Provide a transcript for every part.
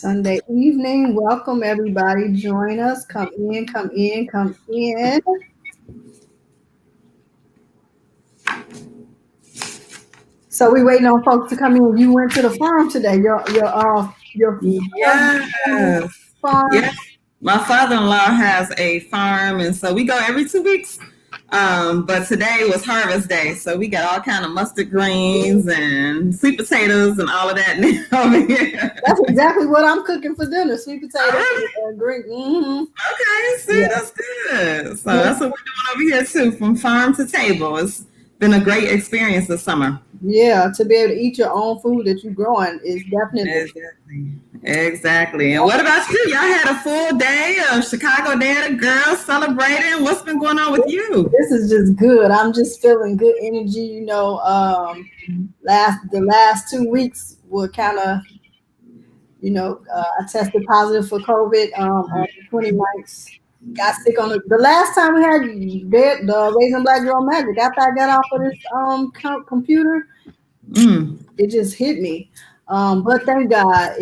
Sunday evening. Welcome everybody. Join us. Come in, come in, come in. So we waiting on folks to come in. You went to the farm today. Your Yes. farm. Yes. My father-in-law has a farm, and so we go every 2 weeks. But today was harvest day, so we got all kind of mustard greens and sweet potatoes and all of that over here. That's exactly what I'm cooking for dinner. Sweet Oh, potatoes really? and green. Mm-hmm. Okay, see, Yeah. that's good. So Yeah. that's what we're doing over here too, from farm to table. It's been a great experience this summer. Yeah. To be able to eat your own food that you're growing is definitely. Exactly. Exactly. And what about you? Y'all had a full day of Chicago Day of the Girls celebrating. What's been going on with you? This is just good. I'm just feeling good energy. The last 2 weeks were kind of, I tested positive for COVID on the 29th. Got sick on the last time we had the Raising Black Girl Magic. After I got off of this computer, Mm. it just hit me. But thank God,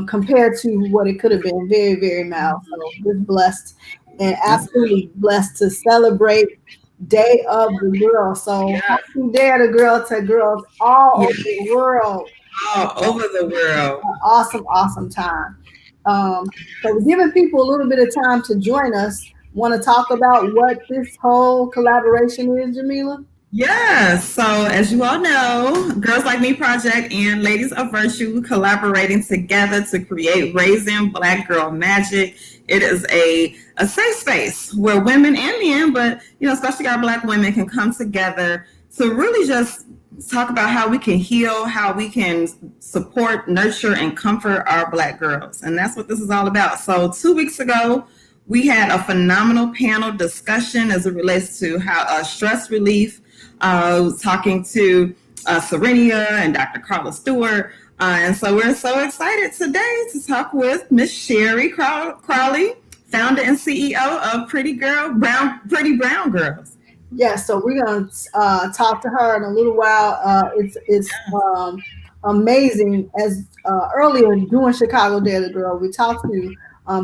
compared to what it could have been, very, very mild. So just blessed and That's absolutely blessed to celebrate Day of the Girl. So yeah. happy Day of the Girl to girls all Yeah. over the world. All over the world. Awesome, awesome time. So we're giving people a little bit of time to join us. Want to talk about what this whole collaboration is, Jamila? Yes. So, as you all know, Girls Like Me Project and Ladies of Virtue collaborating together to create Raising Black Girl Magic. It is a safe space where women and men, but especially our Black women, can come together to really just talk about how we can heal, how we can support, nurture, and comfort our Black girls. And that's what this is all about. So, 2 weeks ago, we had a phenomenal panel discussion as it relates to how stress relief, talking to Serenia and Dr. Carla Stewart. And so we're so excited today to talk with Miss Sheri Crawley, founder and CEO of Pretty Brown Girls. Yes, so we're gonna talk to her in a little while. It's amazing. As earlier doing Chicago Day of the Girl, we talked to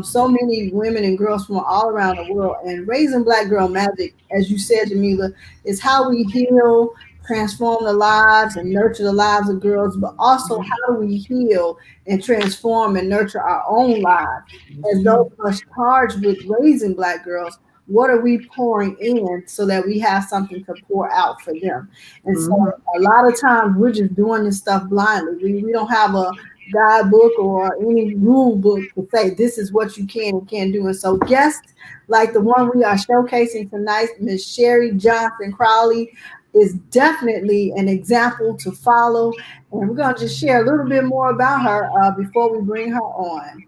so many women and girls from all around the world. And Raising Black Girl Magic, as you said, Jamila, is how we heal, transform the lives, and nurture the lives of girls. But also, how do we heal and transform and nurture our own lives as those of us charged with raising Black girls? What are we pouring in so that we have something to pour out for them? And so Mhm. a lot of times we're just doing this stuff blindly. We don't have a guidebook or any rule book to say this is what you can and can't do. And so guests like the one we are showcasing tonight, Miss Sheri Johnson-Crawley, is definitely an example to follow. And we're going to just share a little bit more about her before we bring her on.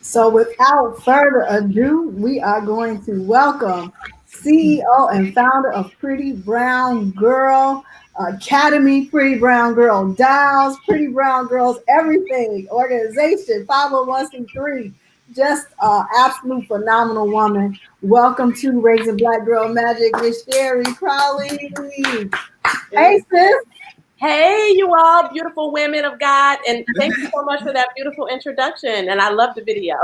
So, without further ado, we are going to welcome CEO and founder of Pretty Brown Girl Academy, Pretty Brown Girl Dials, Pretty Brown Girls Everything organization, 501c3. Just absolute phenomenal woman. Welcome to Raising Black Girl Magic, Miss Sheri Crawley. Hey, sis. Hey, you all beautiful women of God. And thank you so much for that beautiful introduction. And I love the video.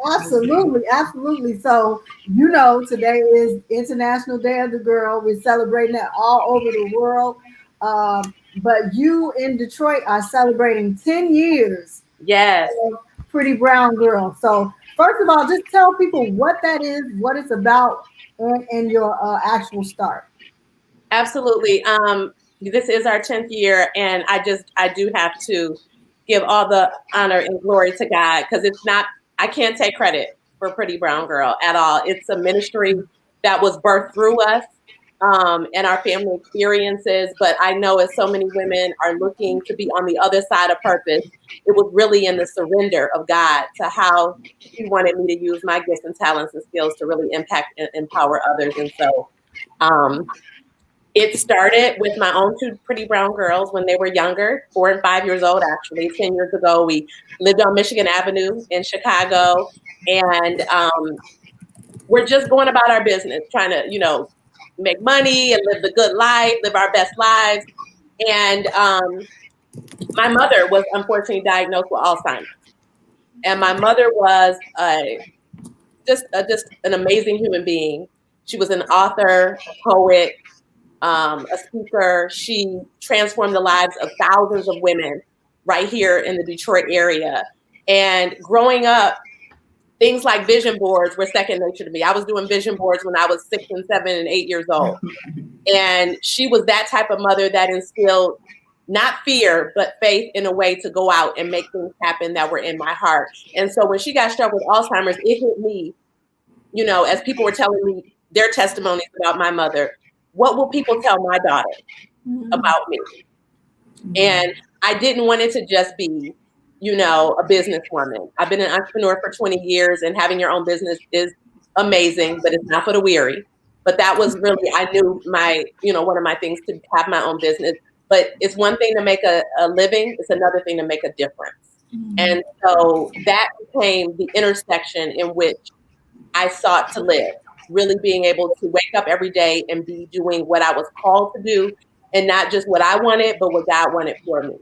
Absolutely, absolutely. So, you know, today is International Day of the Girl. We're celebrating it all over the world. But you in Detroit are celebrating 10 years Yes. of Pretty Brown Girl. So, first of all, just tell people what that is, what it's about, and your actual start. Absolutely. This is our 10th year, and I do have to give all the honor and glory to God because I can't take credit for Pretty Brown Girl at all. It's a ministry that was birthed through us and our family experiences. But I know as so many women are looking to be on the other side of purpose, it was really in the surrender of God to how He wanted me to use my gifts and talents and skills to really impact and empower others. And so, um, it started with my own two pretty brown girls when they were younger, 4 and 5 years old, actually. 10 years ago, we lived on Michigan Avenue in Chicago. And we're just going about our business, trying to, make money and live the good life, live our best lives. And my mother was unfortunately diagnosed with Alzheimer's. And my mother was just an amazing human being. She was an author, a poet, a speaker. She transformed the lives of thousands of women right here in the Detroit area. And growing up, things like vision boards were second nature to me. I was doing vision boards when I was 6 and 7 and 8 years old. And she was that type of mother that instilled not fear, but faith in a way to go out and make things happen that were in my heart. And so when she got struck with Alzheimer's, it hit me, as people were telling me their testimonies about my mother. What will people tell my daughter about me? And I didn't want it to just be, a businesswoman. I've been an entrepreneur for 20 years, and having your own business is amazing, but it's not for the weary. But that was really, I knew one of my things to have my own business. But it's one thing to make a living, it's another thing to make a difference. And so that became the intersection in which I sought to live, really being able to wake up every day and be doing what I was called to do, and not just what I wanted, but what God wanted for me.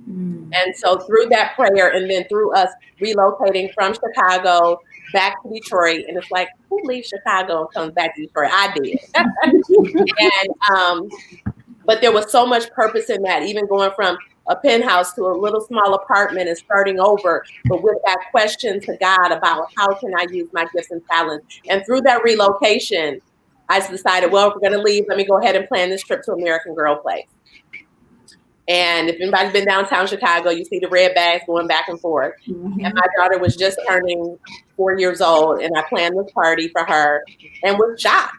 And so through that prayer, and then through us relocating from Chicago back to Detroit, and it's like, who leaves Chicago and comes back to Detroit? I did. And but there was so much purpose in that, even going from a penthouse to a little small apartment and starting over, but with that question to God about how can I use my gifts and talents. And through that relocation, I decided, well, if we're going to leave, let me go ahead and plan this trip to American Girl Place. And if anybody's been downtown Chicago, you see the red bags going back and forth. And my daughter was just turning 4 years old, and I planned this party for her and was shocked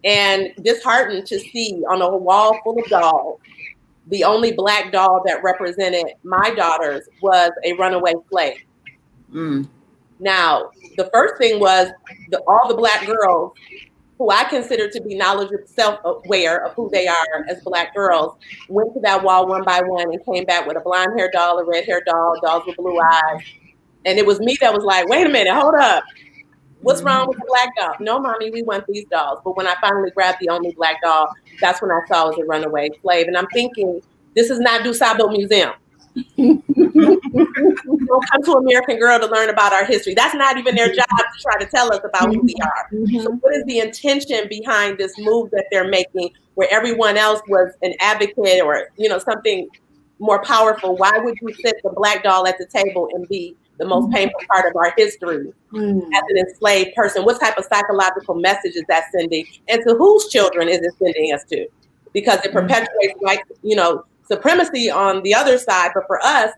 and disheartened to see on a wall full of dolls, the only Black doll that represented my daughters was a runaway slave. Now, the first thing was all the Black girls who I consider to be knowledgeable, self-aware of who they are as Black girls, went to that wall one by one and came back with a blonde hair doll, a red hair doll, dolls with blue eyes. And it was me that was like, wait a minute, hold up. What's wrong with the Black doll? No, mommy, we want these dolls. But when I finally grabbed the only Black doll, that's when I saw it was a runaway slave. And I'm thinking, this is not DuSable Museum. Don't come to American Girl to learn about our history. That's not even their job to try to tell us about who we are. So what is the intention behind this move that they're making, where everyone else was an advocate or, something more powerful? Why would you sit the Black doll at the table and be the most painful part of our history as an enslaved person? What type of psychological message is that sending? And to whose children is it sending us to? Because it perpetuates white, supremacy on the other side. But for us,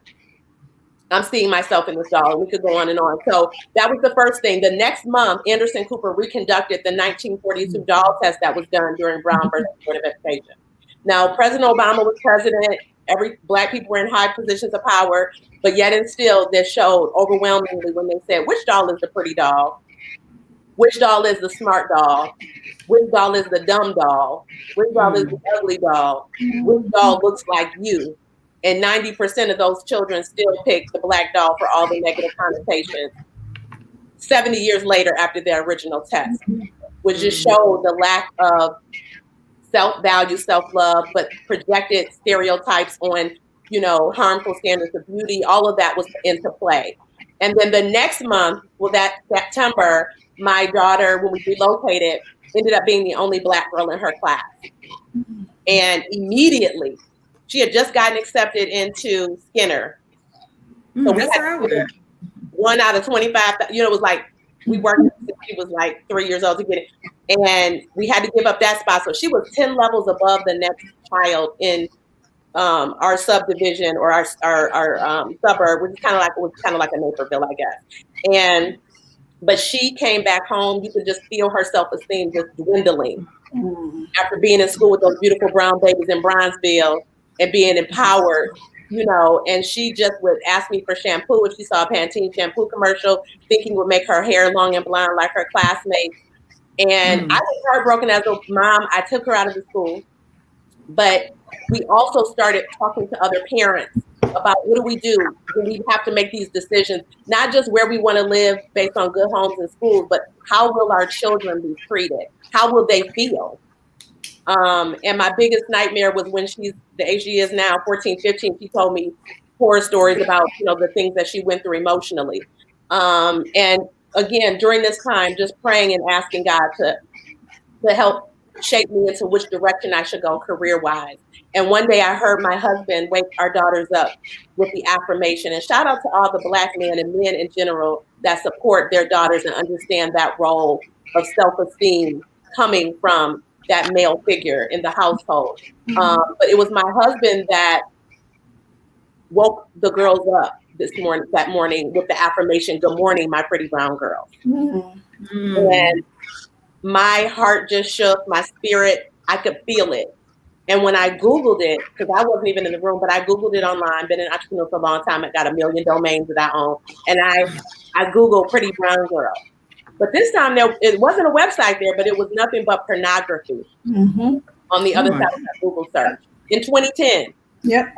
I'm seeing myself in this doll, and we could go on and on. So that was the first thing. The next month, Anderson Cooper reconducted the 1942 doll test that was done during Brown versus Board of Education. Now, President Obama was president. Black people were in high positions of power, but yet and still, they showed overwhelmingly when they said, which doll is the pretty doll? Which doll is the smart doll? Which doll is the dumb doll? Which doll is the ugly doll? Which doll looks like you? And 90% of those children still pick the Black doll for all the negative connotations 70 years later after their original test, which just showed the lack of self-value, self-love, but projected stereotypes on, harmful standards of beauty. All of that was into play. And then the next month, well, that September, my daughter, when we relocated, ended up being the only Black girl in her class. And immediately, she had just gotten accepted into Skinner. So we had 1 out of 25. It was like we worked since she was like 3 years old to get it, and we had to give up that spot. So she was 10 levels above the next child in our subdivision or our suburb, which is kind of like a Naperville, I guess. But she came back home. You could just feel her self-esteem just dwindling after being in school with those beautiful brown babies in Bronzeville and being empowered. And she just would ask me for shampoo if she saw a Pantene shampoo commercial, thinking would make her hair long and blonde like her classmates. And I was heartbroken as a mom. I took her out of the school, but we also started talking to other parents about what do we do when we have to make these decisions, not just where we want to live based on good homes and schools, but how will our children be treated? How will they feel? And my biggest nightmare was when she's the age she is now, 14, 15, she told me horror stories about, the things that she went through emotionally. And again, during this time, just praying and asking God to help shape me into which direction I should go career-wise. And one day I heard my husband wake our daughters up with the affirmation. And shout out to all the Black men and men in general that support their daughters and understand that role of self-esteem coming from that male figure in the household. But it was my husband that woke the girls up that morning with the affirmation, "Good morning, my pretty brown girls." And my heart just shook, my spirit, I could feel it. And when I Googled it, because I wasn't even in the room, but I Googled it online, been an entrepreneur for a long time, I got 1 million domains that I own. And I Googled pretty brown girl. But this time it wasn't a website there, but it was nothing but pornography on the other side of that Google search in 2010. Yep.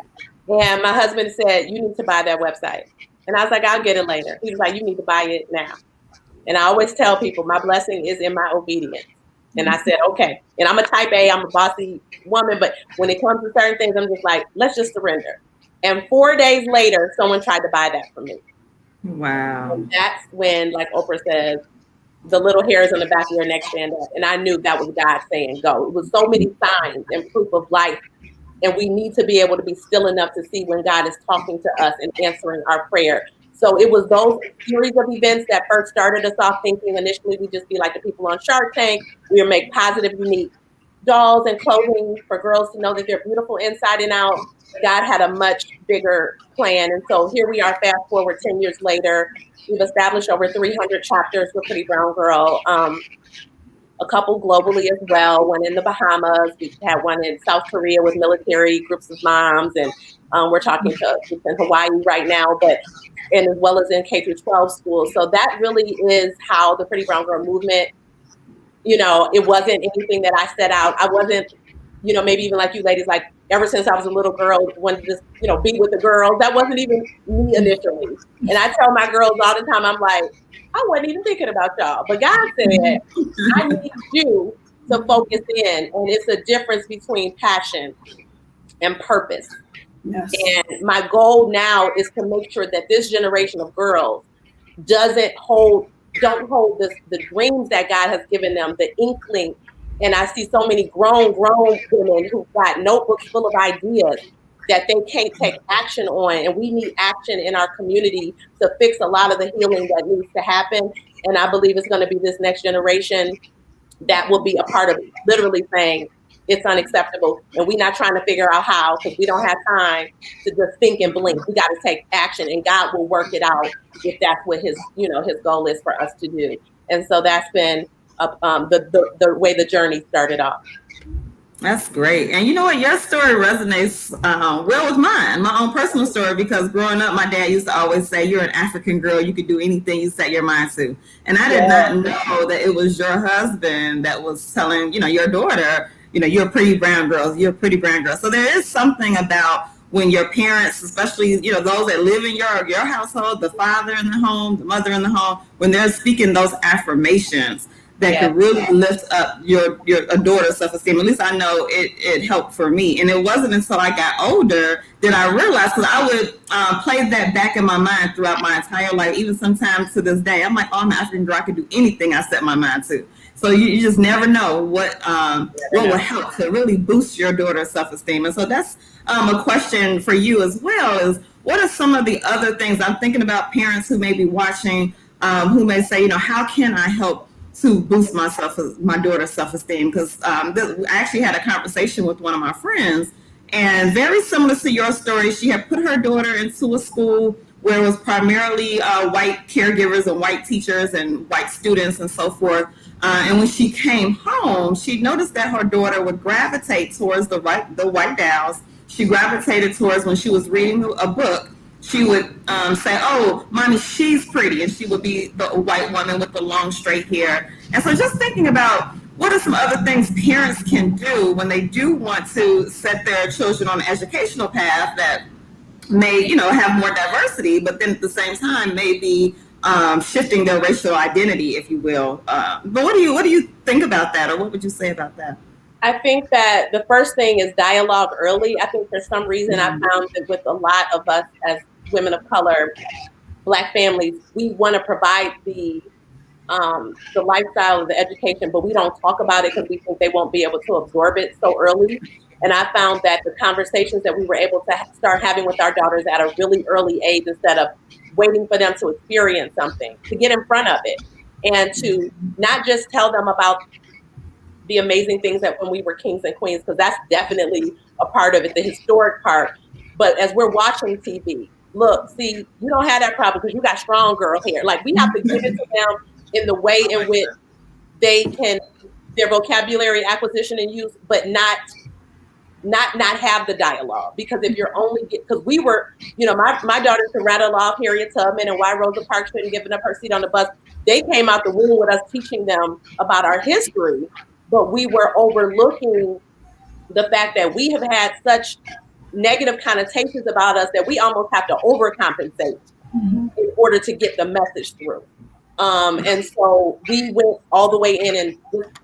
And my husband said, "You need to buy that website." And I was like, "I'll get it later." He was like, "You need to buy it now." And I always tell people my blessing is in my obedience. And I said, okay. And I'm a type A, I'm a bossy woman, but when it comes to certain things, I'm just like, let's just surrender. And 4 days later, someone tried to buy that from me. Wow. And that's when, like Oprah says, the little hairs on the back of your neck stand up. And I knew that was God saying go. It was so many signs and proof of life. And we need to be able to be still enough to see when God is talking to us and answering our prayer. So it was those series of events that first started us off thinking initially we'd just be like the people on Shark Tank. We would make positive, unique dolls and clothing for girls to know that they're beautiful inside and out. God had a much bigger plan. And so here we are, fast forward 10 years later. We've established over 300 chapters for Pretty Brown Girl. A couple globally as well, one in the Bahamas. We've had one in South Korea with military groups of moms. And we're talking to in Hawaii right now, and as well as in K through 12 schools. So that really is how the Pretty Brown Girl movement, it wasn't anything that I set out. I wasn't, maybe even like you ladies, like ever since I was a little girl, wanted to just, be with the girls. That wasn't even me initially. And I tell my girls all the time, I'm like, I wasn't even thinking about y'all. But God said, I need you to focus in. And it's a difference between passion and purpose. Yes. And my goal now is to make sure that this generation of girls don't hold the dreams that God has given them, the inkling. And I see so many grown women who've got notebooks full of ideas that they can't take action on. And we need action in our community to fix a lot of the healing that needs to happen. And I believe it's going to be this next generation that will be a part of literally saying, it's unacceptable. And we're not trying to figure out how, because we don't have time to just think and blink. We got to take action, and God will work it out if that's what his goal is for us to do. And so that's been the way the journey started off. That's great. And you know what? Your story resonates well with mine, my own personal story, because growing up, my dad used to always say, you're an African girl. You could do anything you set your mind to. And I did not know that it was your husband that was telling, your daughter, you're a pretty brown girl. You're a pretty brown girl. So there is something about when your parents, especially, those that live in your household, the father in the home, the mother in the home, when they're speaking those affirmations, that Yes. could really lift up your a daughter's self-esteem. At least I know it helped for me. And it wasn't until I got older that I realized, because I would play that back in my mind throughout my entire life, even sometimes to this day. I'm like, oh, I'm an African girl, I could do anything I set my mind to. So you just never know what will help to really boost your daughter's self-esteem. And so that's a question for you as well, is what are some of the other things? I'm thinking about parents who may be watching, who may say, how can I help to boost my daughter's self-esteem? Because I actually had a conversation with one of my friends, and very similar to your story, she had put her daughter into a school where it was primarily white caregivers and white teachers and white students and so forth. And when she came home, she noticed that her daughter would gravitate towards the white gals. She gravitated towards, when she was reading a book, she would say, oh, mommy, she's pretty. And she would be the white woman with the long straight hair. And so just thinking about what are some other things parents can do when they do want to set their children on an educational path that may, have more diversity, but then at the same time may be shifting their racial identity, if you will. But what do you think about that, or what would you say about that? I think that the first thing is dialogue early. I think for some reason I found that with a lot of us as women of color, Black families, we want to provide the lifestyle, the education, but we don't talk about it because we think they won't be able to absorb it so early. And I found that the conversations that we were able to start having with our daughters at a really early age, instead of waiting for them to experience something, to get in front of it and to not just tell them about the amazing things that when we were kings and queens, because that's definitely a part of it, the historic part. But as we're watching TV, look, see, you don't have that problem because you got strong girl hair. Like, we have to give it to them in the way in which they can, their vocabulary acquisition and use, but not have the dialogue. Because if you're only, because we were, my daughter can rattle off Harriet Tubman and why Rosa Parks shouldn't giving up her seat on the bus. They came out the womb with us teaching them about our history, but we were overlooking the fact that we have had such negative connotations about us that we almost have to overcompensate in order to get the message through. And so we went all the way in and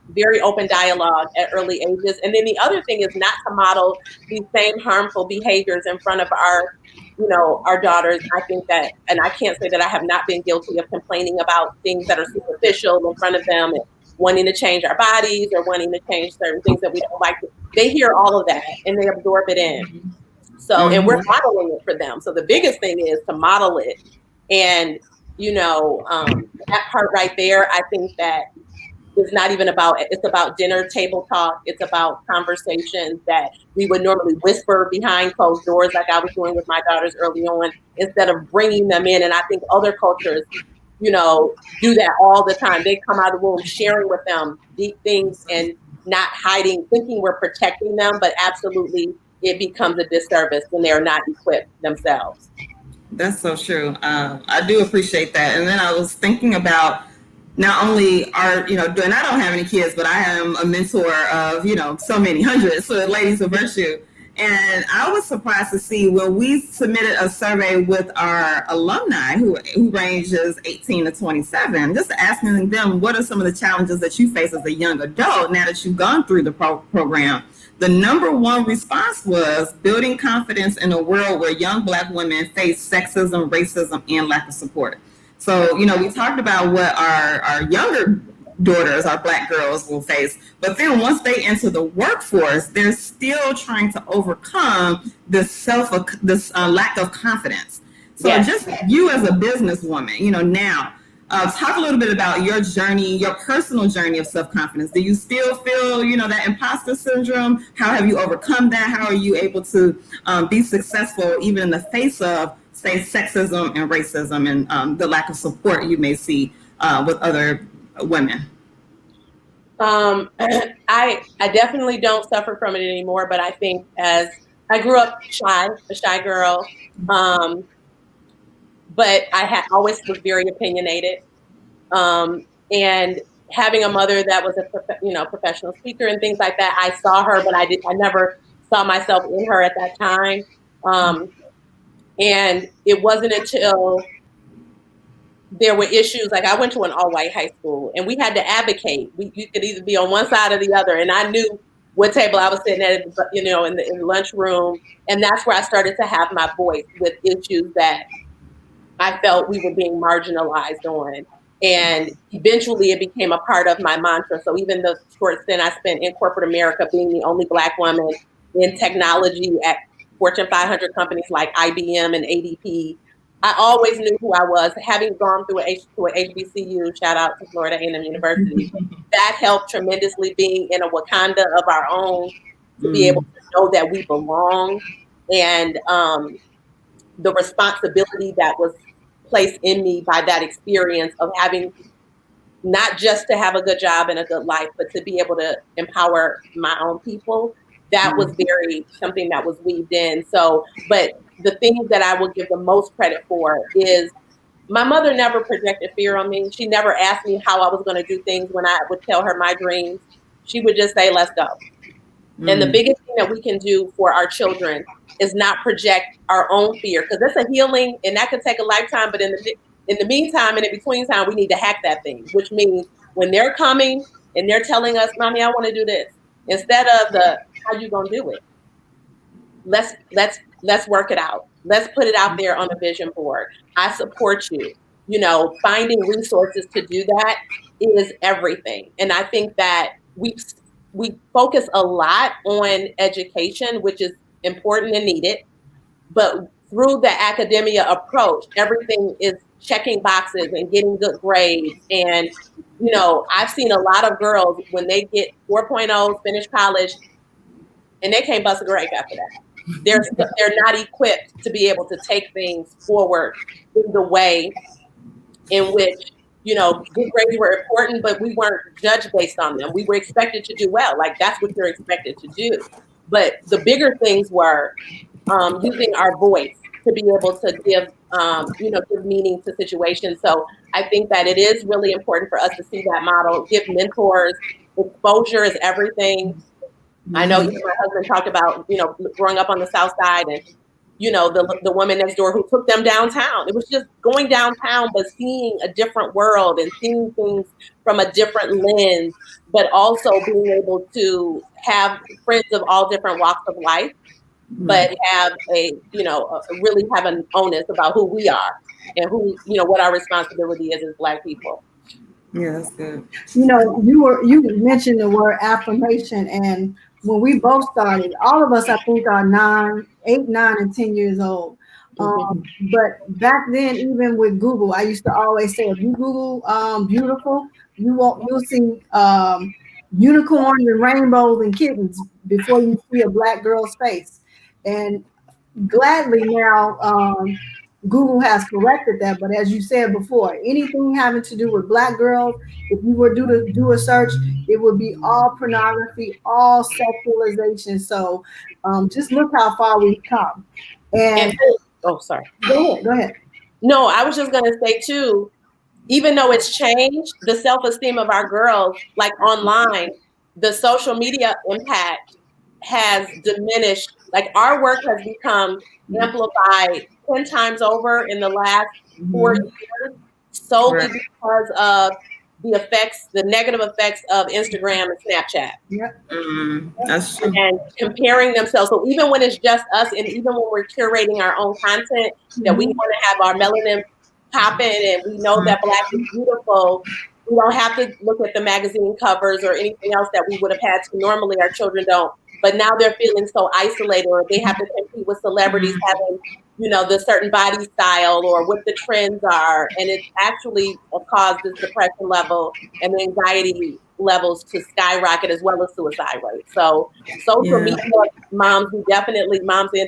very open dialogue at early ages. And then the other thing is not to model these same harmful behaviors in front of our daughters. I think that, and I can't say that I have not been guilty of complaining about things that are superficial in front of them, and wanting to change our bodies or wanting to change certain things that we don't like. They hear all of that and they absorb it in. So, and we're modeling it for them. So the biggest thing is to model it. And, that part right there, I think that it's not even about, it's about dinner table talk. It's about conversations that we would normally whisper behind closed doors, like I was doing with my daughters early on, instead of bringing them in. And I think other cultures, do that all the time. They come out of the womb sharing with them deep things and not hiding, thinking we're protecting them, but absolutely it becomes a disservice when they're not equipped themselves. That's so true. I do appreciate that. And then I was thinking about not only and I don't have any kids, but I am a mentor of, so many hundreds of ladies of virtue. And I was surprised to see when we submitted a survey with our alumni who ranges 18 to 27, just asking them, what are some of the challenges that you face as a young adult now that you've gone through the program? The number one response was building confidence in a world where young Black women face sexism, racism, and lack of support. So, we talked about what our younger daughters, our Black girls, will face. But then once they enter the workforce, they're still trying to overcome this lack of confidence. So just you as a businesswoman, now, talk a little bit about your journey, your personal journey of self-confidence. Do you still feel, that imposter syndrome? How have you overcome that? How are you able to be successful even in the face of, say, sexism and racism and the lack of support you may see with other women? I definitely don't suffer from it anymore, but I think as I grew up a shy girl, but I always was very opinionated. And having a mother that was a professional speaker and things like that, I saw her, but I never saw myself in her at that time. And it wasn't until there were issues. Like I went to an all-white high school, and we had to advocate. You could either be on one side or the other, and I knew what table I was sitting at, you know, in the lunchroom, and that's where I started to have my voice with issues that I felt we were being marginalized on. And eventually it became a part of my mantra. So even the short stint I spent in corporate America, being the only Black woman in technology at Fortune 500 companies like IBM and ADP, I always knew who I was. Having gone through to an HBCU, shout out to Florida A&M University, that helped tremendously, being in a Wakanda of our own, to be able to know that we belong. And the responsibility that was placed in me by that experience of having not just to have a good job and a good life, but to be able to empower my own people. That was very something that was weaved in. So, but the thing that I will give the most credit for is my mother never projected fear on me. She never asked me how I was going to do things when I would tell her my dreams. She would just say, let's go. And the biggest thing that we can do for our children is not project our own fear, because that's a healing and that could take a lifetime. But in the meantime and in between time, we need to hack that thing, which means when they're coming and they're telling us, Mommy, I want to do this, instead of the how you gonna do it, let's work it out. Let's put it out there on a vision board. I support you. You know, finding resources to do that is everything. And I think that we focus a lot on education, which is important and needed, but through the academia approach, everything is checking boxes and getting good grades. And, you know, I've seen a lot of girls when they get 4.0, finish college, and they can't bust a grape after that. They're not equipped to be able to take things forward in the way in which, you know, good grades were important, but we weren't judged based on them. We were expected to do well. Like, that's what you're expected to do. But the bigger things were using our voice to be able to give, you know, give meaning to situations. So I think that it is really important for us to see that model, give mentors. Exposure is everything. I know my husband talked about, you know, growing up on the South Side, and, you know, the woman next door who took them downtown. It was just going downtown, but seeing a different world and seeing things from a different lens, but also being able to have friends of all different walks of life, but have really have an onus about who we are and who, you know, what our responsibility is as Black people. Yeah, that's good. You know, you mentioned the word affirmation, and when we both started, all of us, I think, are 8, 9, and 10 years old. But back then, even with Google, I used to always say, if you Google beautiful, you'll see unicorns and rainbows and kittens before you see a Black girl's face. And gladly now, Google has corrected that. But as you said before, anything having to do with Black girls, if you were to do a search, it would be all pornography, all sexualization. So just look how far we've come. And oh, sorry. Go ahead. No, I was just going to say too, even though it's changed, the self-esteem of our girls, like online, the social media impact has diminished. Like, our work has become amplified 10 times over in the last 4 years, solely because of the negative effects of Instagram and Snapchat. That's true. And comparing themselves. So even when it's just us, and even when we're curating our own content, that we want to have our melanin popping, and we know that Black is beautiful, we don't have to look at the magazine covers or anything else that we would have had to. Normally, our children don't. But now they're feeling so isolated, or they have to compete with celebrities having, you know, the certain body style or what the trends are. And it's actually caused this depression level and the anxiety levels to skyrocket, as well as suicide rates. So social media, moms and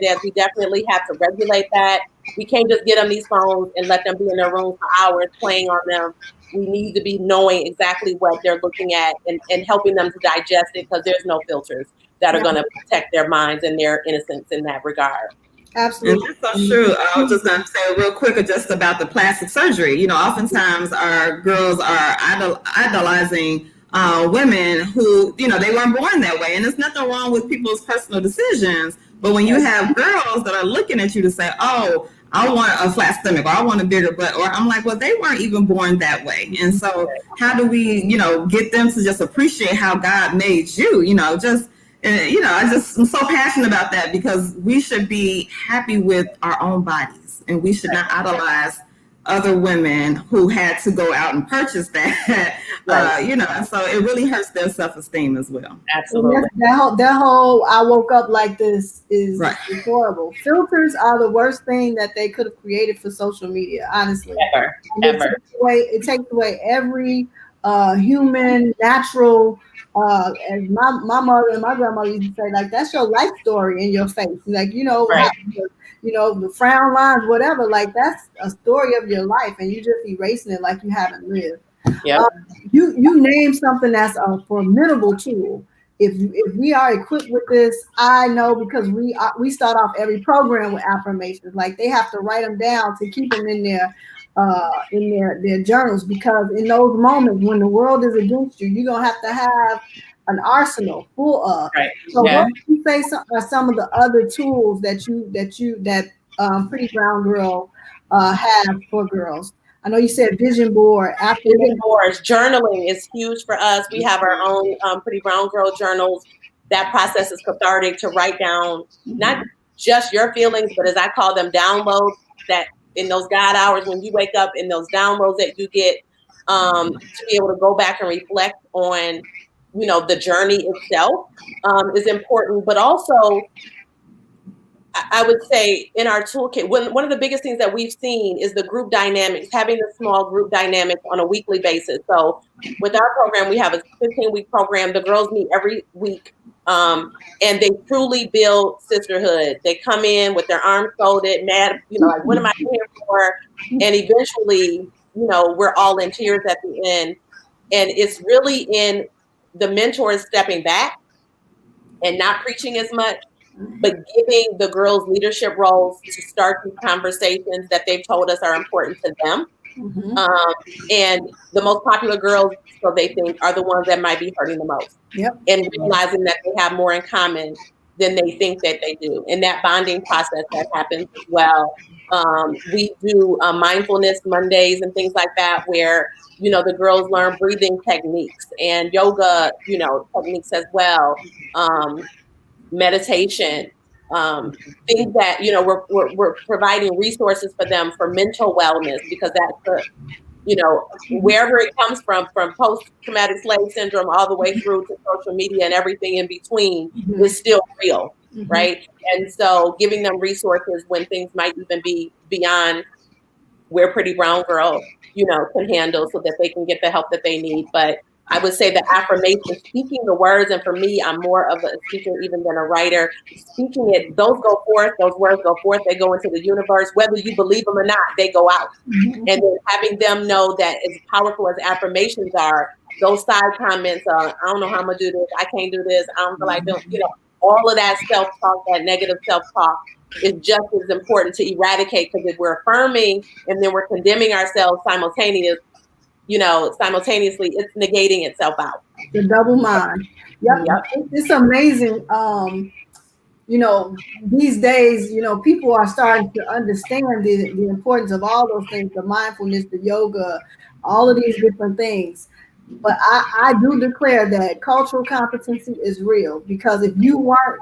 dads, we definitely have to regulate that. We can't just get them these phones and let them be in their rooms for hours playing on them. We need to be knowing exactly what they're looking at and helping them to digest it, because there's no filters that are going to protect their minds and their innocence in that regard. Absolutely. And that's so true. I was just going to say real quick just about the plastic surgery. You know, oftentimes our girls are idolizing women who, you know, they weren't born that way. And there's nothing wrong with people's personal decisions. But when you have girls that are looking at you to say, oh, I want a flat stomach, or I want a bigger butt, or I'm like, well, they weren't even born that way. And so how do we, get them to just appreciate how God made you, just, I just am so passionate about that, because we should be happy with our own bodies, and we should not idolize other women who had to go out and purchase that, Right. and so it really hurts their self-esteem as well. And Absolutely. that whole I woke up like this is Right. horrible. Filters are the worst thing that they could have created for social media, honestly. Ever. And Ever. it takes away every human, natural, as my mother and my grandmother used to say, like, that's your life story in your face. Like, Right. the frown lines, whatever, like that's a story of your life, and you just erasing it like you haven't lived. Yep. You name something that's a formidable tool. If we are equipped with this, I know, because we start off every program with affirmations. Like, they have to write them down to keep them in their journals, because in those moments when the world is against you, you're gonna have to have an arsenal full of. Right. So Yeah. what would you say are some of the other tools that Pretty Brown Girl have for girls? I know you said vision board, Vision affirmation. boards, journaling is huge for us. We have our own Pretty Brown Girl journals. That process is cathartic to write down not just your feelings, but as I call them, downloads, that in those God hours when you wake up, in those downloads that you get, to be able to go back and reflect on, the journey itself, is important. But also, I would say in our toolkit, one of the biggest things that we've seen is the group dynamics, having a small group dynamic on a weekly basis. So with our program, we have a 15-week program. The girls meet every week, and they truly build sisterhood. They come in with their arms folded, mad, like, what am I here for? And eventually, we're all in tears at the end. And it's really in the mentors stepping back and not preaching as much, but giving the girls leadership roles to start these conversations that they've told us are important to them. Mhm. And the most popular girls, so they think, are the ones that might be hurting the most. Yep. And realizing that they have more in common than they think that they do. And that bonding process that happens as well. We do mindfulness Mondays and things like that, where, the girls learn breathing techniques and yoga, techniques as well. Meditation, things that, we're providing resources for them for mental wellness, because that's wherever it comes from post-traumatic slave syndrome all the way through to social media and everything in between, is still real, right? And so giving them resources when things might even be beyond where Pretty Brown Girl, can handle, so that they can get the help that they need. But I would say the affirmation, speaking the words, and for me, I'm more of a speaker even than a writer. Speaking it, those go forth, those words go forth, they go into the universe, whether you believe them or not, they go out. And then having them know that as powerful as affirmations are, those side comments are, I don't know how I'm gonna do this, I can't do this, I don't feel like doing, all of that self-talk, that negative self-talk, is just as important to eradicate, because if we're affirming and then we're condemning ourselves simultaneously, it's negating itself out. The double mind. Yep. Yep. It's amazing. These days, people are starting to understand the importance of all those things, the mindfulness, the yoga, all of these different things. But I do declare that cultural competency is real, because if you weren't,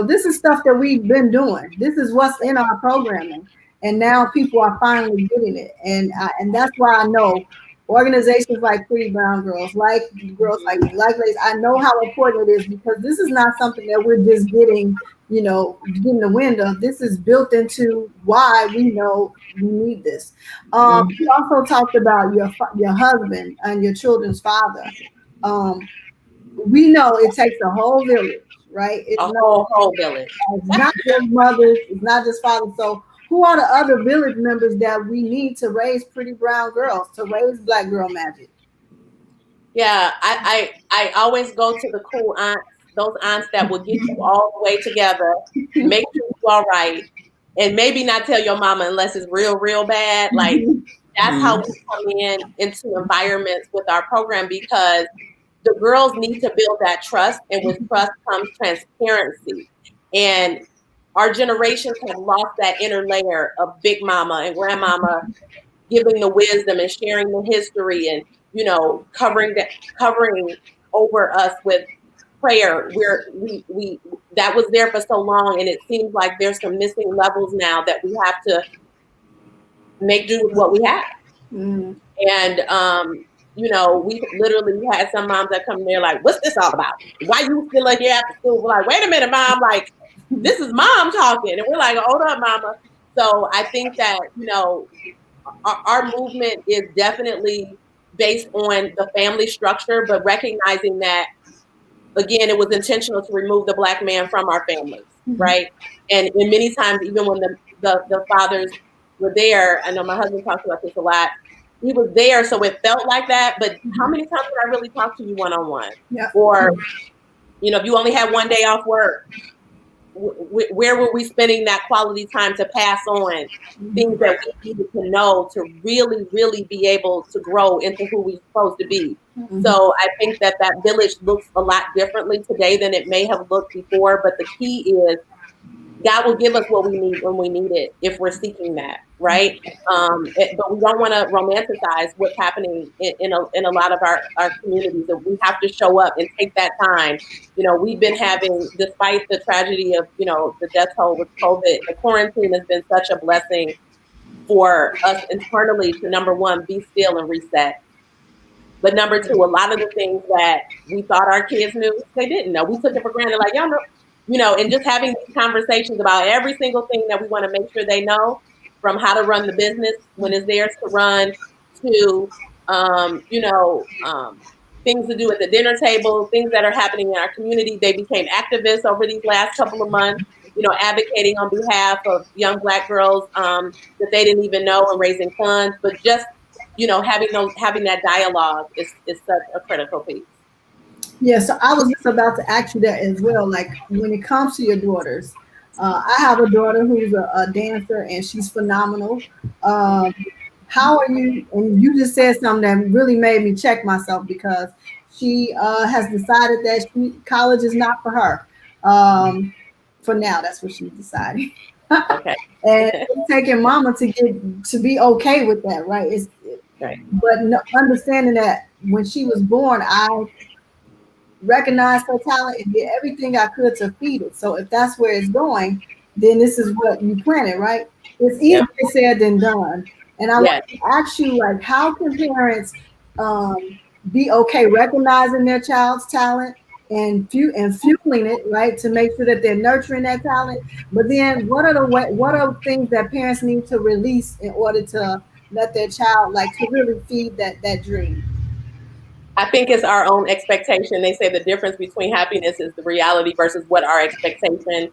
this is stuff that we've been doing. This is what's in our programming. And now people are finally getting it. And that's why I know organizations like Pretty Brown Girls, like girls like me, like ladies, I know how important it is, because this is not something that we're just getting the wind of. This is built into why we know we need this. You also talked about your husband and your children's father. We know it takes a whole village, right? It's A whole village. It's not just mothers, it's not just fathers. So who are the other village members that we need to raise Pretty Brown Girls, to raise Black Girl Magic? Yeah, I always go to the cool aunts, those aunts that will get you all the way together, make sure you're all right, and maybe not tell your mama unless it's real, real bad. Like, that's how we come into environments with our program, because the girls need to build that trust, and with trust comes transparency. And our generations have lost that inner layer of big mama and grandmama giving the wisdom and sharing the history and, covering over us with prayer. We that was there for so long, and it seems like there's some missing levels now that we have to make do with what we have. Mm. And we literally had some moms that come there like, "What's this all about? Why you still here after school?" We're like, "Wait a minute, mom! Like, this is mom talking," and we're like, "Hold up, mama." So I think that our movement is definitely based on the family structure, but recognizing that, again, it was intentional to remove the Black man from our families, right? And many times, even when the fathers were there, I know my husband talks about this a lot. He was there, so it felt like that. But how many times did I really talk to you one on one? Yeah. Or if you only had one day off work, where were we spending that quality time to pass on things that we needed to know to really, really be able to grow into who we're supposed to be? So I think that village looks a lot differently today than it may have looked before. But the key is God will give us what we need when we need it if we're seeking that, right? But we don't want to romanticize what's happening in a lot of our communities. And we have to show up and take that time. We've been having, despite the tragedy of, the death toll with COVID, the quarantine has been such a blessing for us internally to, number one, be still and reset. But number two, a lot of the things that we thought our kids knew, they didn't know. We took it for granted, like, y'all know, and just having these conversations about every single thing that we want to make sure they know, from how to run the business when it's theirs to run, to, things to do at the dinner table, things that are happening in our community. They became activists over these last couple of months, advocating on behalf of young Black girls that they didn't even know and raising funds. But just, having that dialogue is such a critical piece. Yeah, so I was just about to ask you that as well. Like when it comes to your daughters, I have a daughter who's a dancer and she's phenomenal. Um, how are you? And you just said something that really made me check myself because she has decided that college is not for her. For now, that's what she decided. Okay. And it's taking mama to get to be okay with that, right? Right. But understanding that when she was born, I recognized her talent and did everything I could to feed it. So if that's where it's going, then this is what you planted, right? It's easier said than done. And I want to ask you, like, how can parents be okay recognizing their child's talent and fueling it, right, to make sure that they're nurturing that talent? But then, what are things that parents need to release in order to let their child, like, to really feed that dream? I think it's our own expectation. They say the difference between happiness is the reality versus what our expectation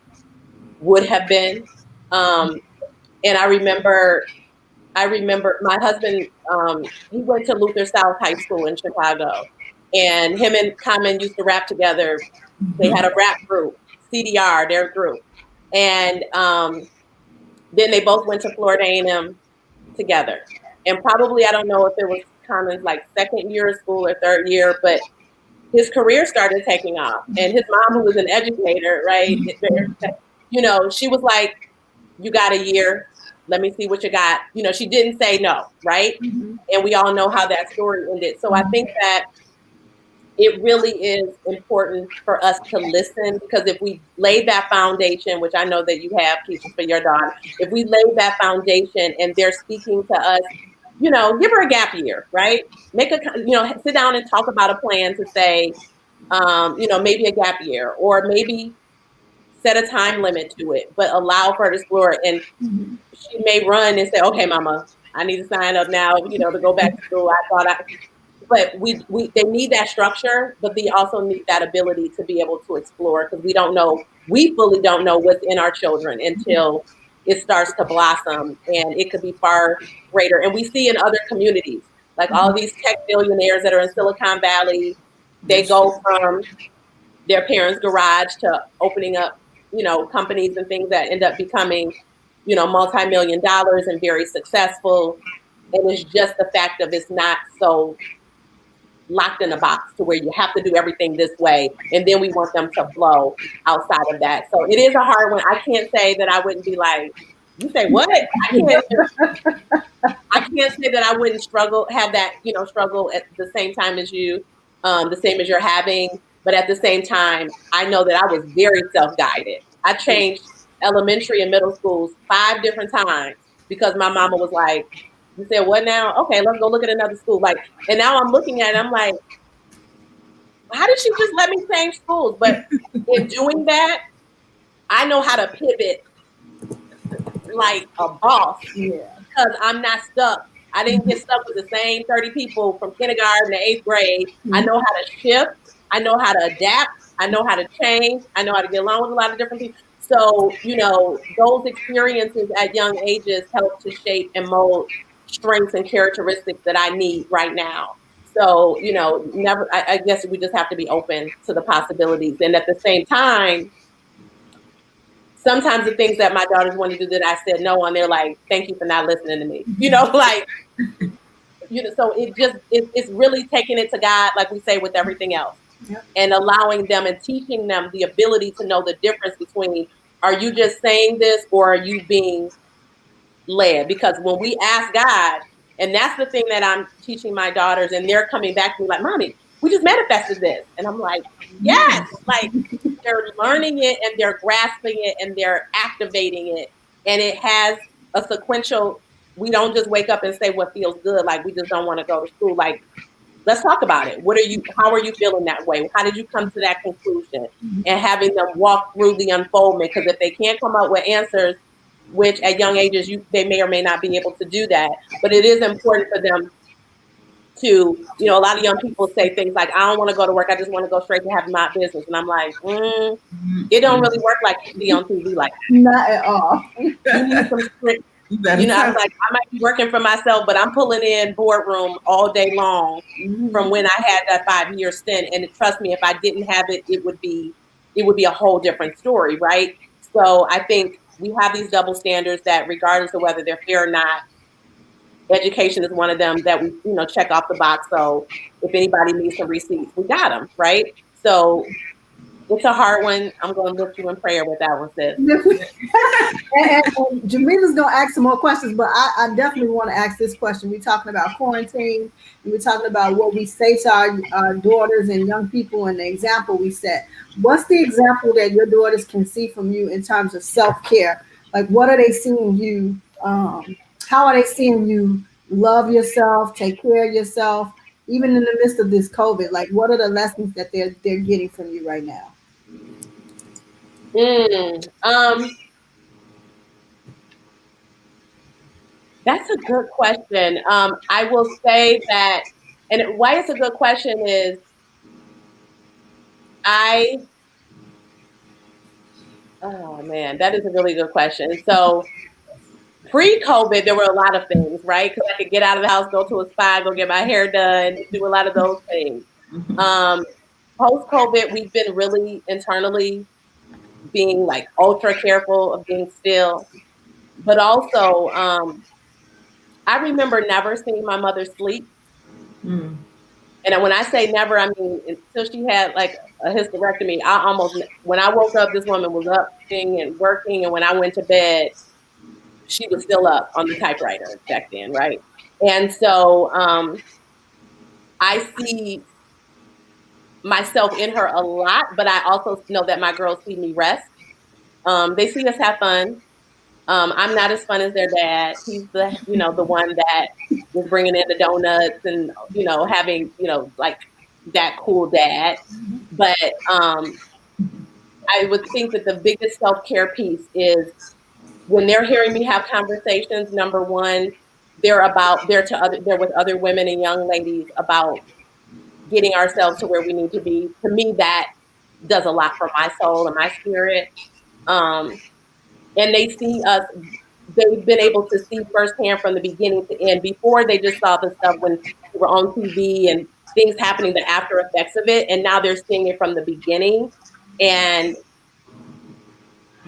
would have been. And I remember my husband, he went to Luther South High School in Chicago, and him and Common used to rap together. They had a rap group, CDR, their group. And then they both went to Florida A&M together. And probably, I don't know if it was Common's like second year of school or third year, but his career started taking off. And his mom, who was an educator, right, she was like, "You got a year. Let me see what you got." She didn't say no, right? And we all know how that story ended. So I think that it really is important for us to listen, because if we laid that foundation, which I know that you have, Keisha, for your daughter, if we laid that foundation and they're speaking to us, give her a gap year, right? Sit down and talk about a plan to say, maybe a gap year, or maybe set a time limit to it, but allow her to explore it. And she may run and say, "Okay, mama, I need to sign up now, to go back to school. But they need that structure, but they also need that ability to be able to explore, because we fully don't know what's in our children until it starts to blossom, and it could be far greater. And we see in other communities, like all these tech billionaires that are in Silicon Valley, they go from their parents' garage to opening up, companies and things that end up becoming, multi-million dollars and very successful. And it's just the fact of it's not so locked in a box to where you have to do everything this way, and then we want them to flow outside of that. So it is a hard one. I can't say that I wouldn't be like, you say what? I can't say that I wouldn't struggle, have that, struggle at the same time as you, the same as you're having. But at the same time, I know that I was very self-guided. I changed elementary and middle schools 5 different times because my mama was like, you said what now? Okay, let's go look at another school. Like, and now I'm looking at it, I'm like, how did she just let me change schools? But in doing that, I know how to pivot like a boss Yeah. because I'm not stuck. I didn't get stuck with the same 30 people from kindergarten to 8th grade. I know how to shift. I know how to adapt. I know how to change. I know how to get along with a lot of different people. So, those experiences at young ages help to shape and mold strengths and characteristics that I need right now. So, never, I guess we just have to be open to the possibilities. And at the same time, sometimes the things that my daughters want to do that I said no on, they're like, thank you for not listening to me. Like, so it's really taking it to God, like we say with everything else, Yep. and allowing them and teaching them the ability to know the difference between, are you just saying this or are you being led? Because when we ask God, and that's the thing that I'm teaching my daughters, and they're coming back to me like, Mommy, we just manifested this. And I'm like, yes, like they're learning it and they're grasping it and they're activating it. And it has a sequential, we don't just wake up and say what feels good. Like we just don't want to go to school. Like, let's talk about it. How are you feeling that way? How did you come to that conclusion? And having them walk through the unfoldment. Because if they can't come up with answers, which at young ages, they may or may not be able to do that. But it is important for them to, a lot of young people say things like, I don't want to go to work. I just want to go straight to having my business. And I'm like, it don't really work like you see on TV like that. Not at all. You need some strict, I was like, I might be working for myself, but I'm pulling in boardroom all day long from when I had that 5-year stint. And trust me, if I didn't have it, it would be a whole different story, right? So I think we have these double standards that regardless of whether they're fair or not, education is one of them that we, check off the box. So if anybody needs some receipts, we got them, right? So it's a hard one. I'm going to lift you in prayer with that one, sis. and Jamila's gonna ask some more questions, but I definitely want to ask this question. We're talking about quarantine, and we're talking about what we say to our daughters and young people, and the example we set. What's the example that your daughters can see from you in terms of self care? Like, what are they seeing you? How are they seeing you love yourself, take care of yourself, even in the midst of this COVID? Like, what are the lessons that they're getting from you right now? That's a good question. I will say that, and why it's a good question is oh man, that is a really good question. So pre-COVID, there were a lot of things, right? Because I could get out of the house, go to a spa, go get my hair done, do a lot of those things. Post-COVID, we've been really internally being like ultra careful of being still, but also I remember never seeing my mother sleep. And when I say never, I mean until she had like a hysterectomy. When I woke up, this woman was up and working, and when I went to bed, she was still up on the typewriter back then, right? And so I see myself in her a lot, but I also know that my girls see me rest. They see us have fun. I'm not as fun as their dad. He's the one that was bringing in the donuts and, having, like that cool dad. But I would think that the biggest self-care piece is when they're hearing me have conversations, number one, they're with other women and young ladies about getting ourselves to where we need to be. To me, that does a lot for my soul and my spirit. And they see us, they've been able to see firsthand from the beginning to end. Before, they just saw the stuff when we were on TV and things happening, the after effects of it. And now they're seeing it from the beginning. And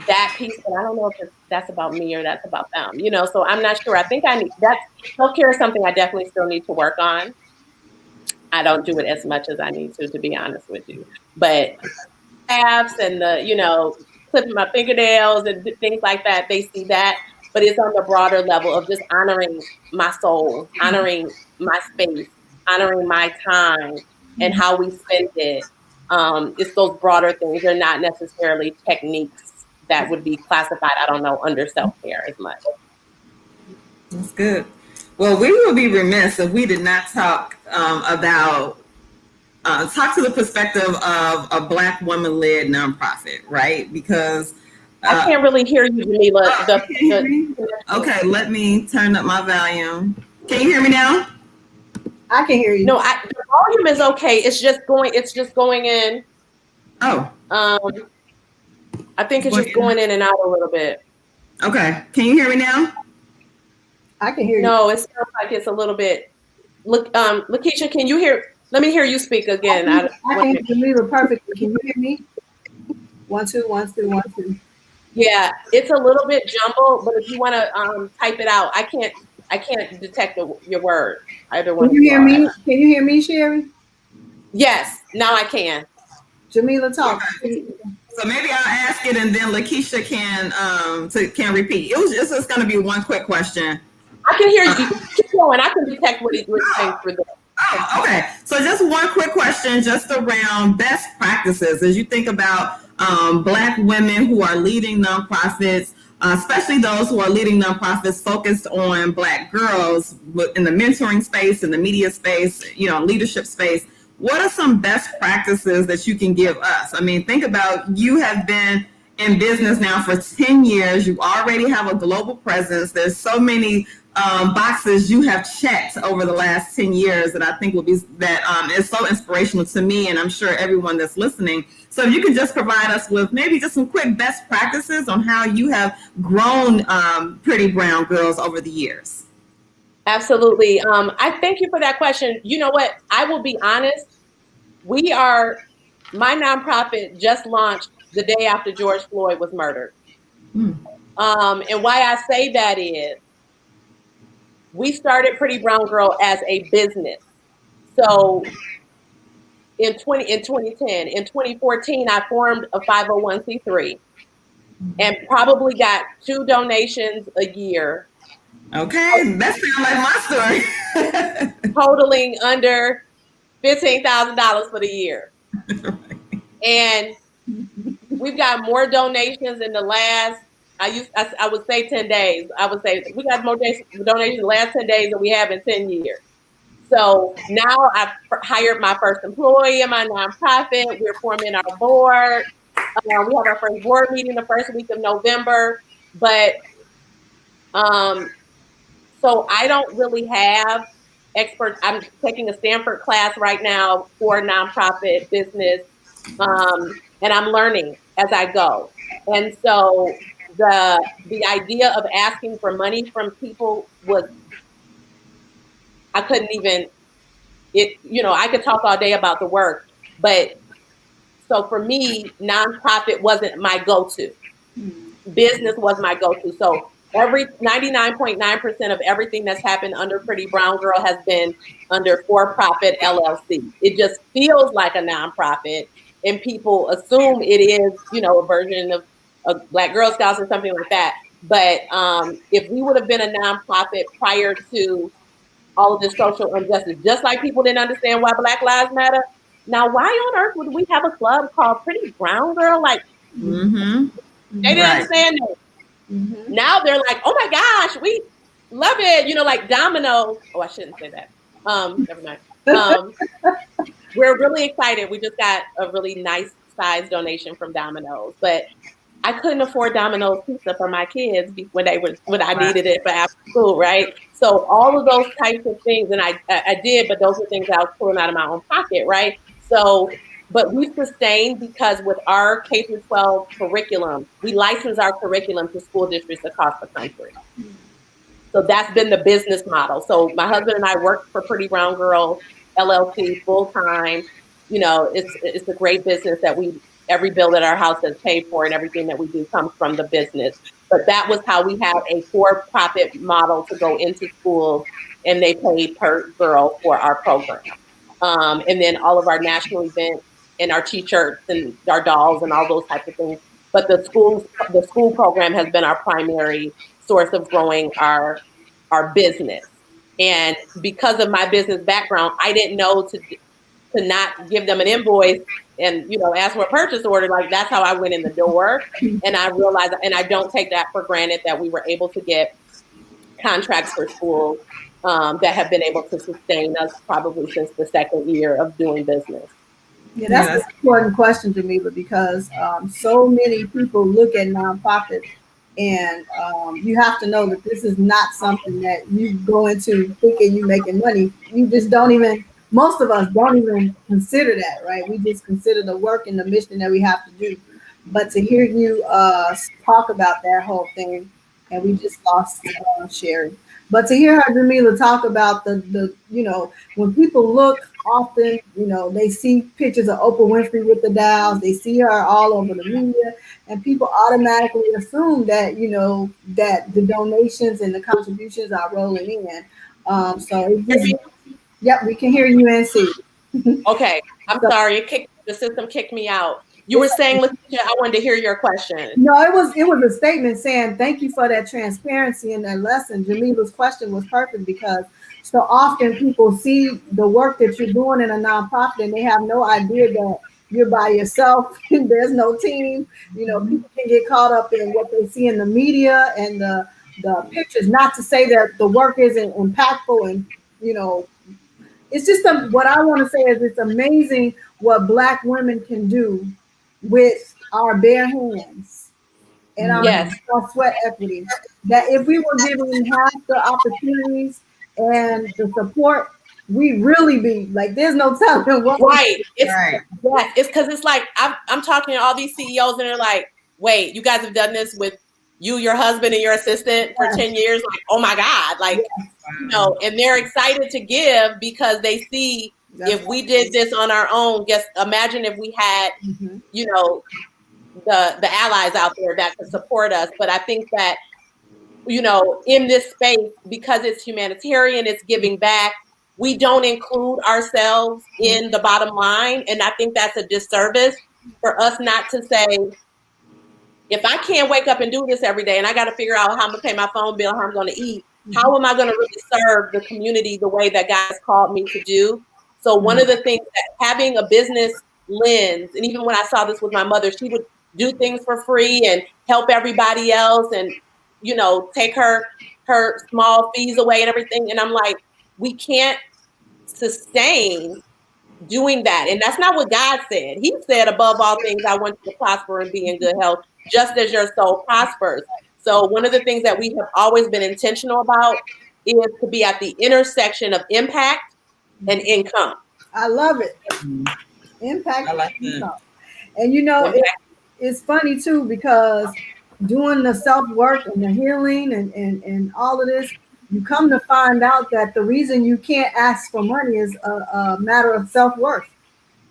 that piece, but I don't know if that's about me or that's about them, so I'm not sure. I think I need that. Self-care is something I definitely still need to work on. I don't do it as much as I need to be honest with you. But apps and clipping my fingernails and things like that, they see that. But it's on the broader level of just honoring my soul, honoring my space, honoring my time and how we spend it. It's those broader things. They're not necessarily techniques that would be classified, I don't know, under self-care as much. That's good. Well, we would be remiss if we did not talk about talk to the perspective of a Black woman-led nonprofit, right? Because I can't really hear you, Jamila. Okay, let me turn up my volume. Can you hear me now? I can hear you. No, the volume is okay. It's just going in. Oh. I think it's just going in and out a little bit. Okay. Can you hear me now? I can hear you. No, it sounds like it's a little bit. Look, Lakeisha, can you hear? Let me hear you speak again. I can hear you perfectly. Can you hear me? 1 2 1 2 1 2. Yeah, it's a little bit jumbled, but if you want to type it out, I can't detect your word. Either one. Can you hear me? Can you hear me, Sheri? Yes, now I can. Jamila, talk. So maybe I'll ask it, and then Lakeisha can repeat. It's just going to be one quick question. I can hear you. Keep going. I can detect what he's saying through this. Oh, okay. So just one quick question, just around best practices as you think about Black women who are leading nonprofits, especially those who are leading nonprofits focused on Black girls in the mentoring space, in the media space, leadership space. What are some best practices that you can give us? I mean, think about, you have been in business now for 10 years. You already have a global presence. There's so many boxes you have checked over the last 10 years that I think is so inspirational to me, and I'm sure everyone that's listening. So if you could just provide us with maybe just some quick best practices on how you have grown Pretty Brown Girls over the years. Absolutely. I thank you for that question. You know what? I will be honest. My nonprofit just launched the day after George Floyd was murdered. And why I say that is, we started Pretty Brown Girl as a business. So in 2010, in 2014, I formed a 501c3 and probably got 2 donations a year. Okay, that sounds like my story. Totaling under $15,000 for the year. And we've got more donations in the last, I would say 10 days. I would say we got more donations in the last 10 days than we have in 10 years. So now I've hired my first employee in my nonprofit. We're forming our board. We have our first board meeting the first week of November. But so I don't really have experts. I'm taking a Stanford class right now for nonprofit business. And I'm learning as I go. And so the idea of asking for money from people was, I couldn't even, I could talk all day about the work, but so for me, nonprofit wasn't my go-to. Business was my go-to. So 99.9% of everything that's happened under Pretty Brown Girl has been under for-profit LLC. It just feels like a nonprofit, and people assume it is, a version of Black Girl Scouts or something like that. But if we would have been a nonprofit prior to all of this social injustice, just like people didn't understand why Black Lives Matter, now why on earth would we have a club called Pretty Brown Girl? Like, they didn't understand that. Now they're like, oh my gosh, we love it. Like Domino's. Oh, I shouldn't say that. Never mind. We're really excited. We just got a really nice size donation from Domino's, but I couldn't afford Domino's pizza for my kids when I needed it for after school, right? So all of those types of things, and I did, but those are things I was pulling out of my own pocket, right? So, but we sustained because with our K-12 curriculum, we license our curriculum to school districts across the country. So that's been the business model. So my husband and I worked for Pretty Brown Girl LLC full time. It's a great business that every bill that our house has paid for and everything that we do comes from the business. But that was how we have a for-profit model to go into schools, and they pay per girl for our program. and then all of our national events and our t-shirts and our dolls and all those types of things. But the school program has been our primary source of growing our business. And because of my business background, I didn't know to not give them an invoice and ask for a purchase order. Like, that's how I went in the door. And I realized, and I don't take that for granted, that we were able to get contracts for schools that have been able to sustain us probably since the second year of doing business. Yeah, that's an important question, Jamila, because so many people look at nonprofits, and you have to know that this is not something that you go into thinking you making money. You just don't even. Most of us don't even consider that, right? We just consider the work and the mission that we have to do. But to hear you talk about that whole thing, and we just lost Sheri. But to hear her, Jamila, talk about the when people look often, they see pictures of Oprah Winfrey with the Dows, they see her all over the media, and people automatically assume that, that the donations and the contributions are rolling in. So it just, yep, we can hear you and see. Okay, I'm So sorry. The system kicked me out. You were it's saying, Letitia, I wanted to hear your question. No, it was a statement saying thank you for that transparency and that lesson. Jamila's question was perfect because so often people see the work that you're doing in a nonprofit and they have no idea that you're by yourself and there's no team. People can get caught up in what they see in the media and the pictures. Not to say that the work isn't impactful and you know it's just what I want to say is it's amazing what Black women can do with our bare hands and Yes, our sweat equity. That if we were given half the opportunities and the support, we really be like, there's no telling what we. right. It's because it's like I'm talking to all these CEOs and they're like, wait, you guys have done this with you, your husband, and your assistant for 10 years? Like, oh my God. Like, and they're excited to give because they see if we did this on our own, imagine if we had, Mhm. the allies out there that could support us. But I think that, in this space, because it's humanitarian, it's giving back, we don't include ourselves in the bottom line. And I think that's a disservice for us not to say, if I can't wake up and do this every day and I got to figure out how I'm going to pay my phone bill, how I'm going to eat, how am I going to really serve the community the way that God has called me to do? So one of the things that having a business lens, and even when I saw this with my mother, she would do things for free and help everybody else and, take her small fees away and everything. And I'm like, we can't sustain doing that. And that's not what God said. He said, above all things, I want you to prosper and be in good health, just as your soul prospers. So one of the things that we have always been intentional about is to be at the intersection of impact and income. I love it. Impact. I like that. And it's funny too because doing the self work and the healing and all of this, you come to find out that the reason you can't ask for money is a matter of self worth.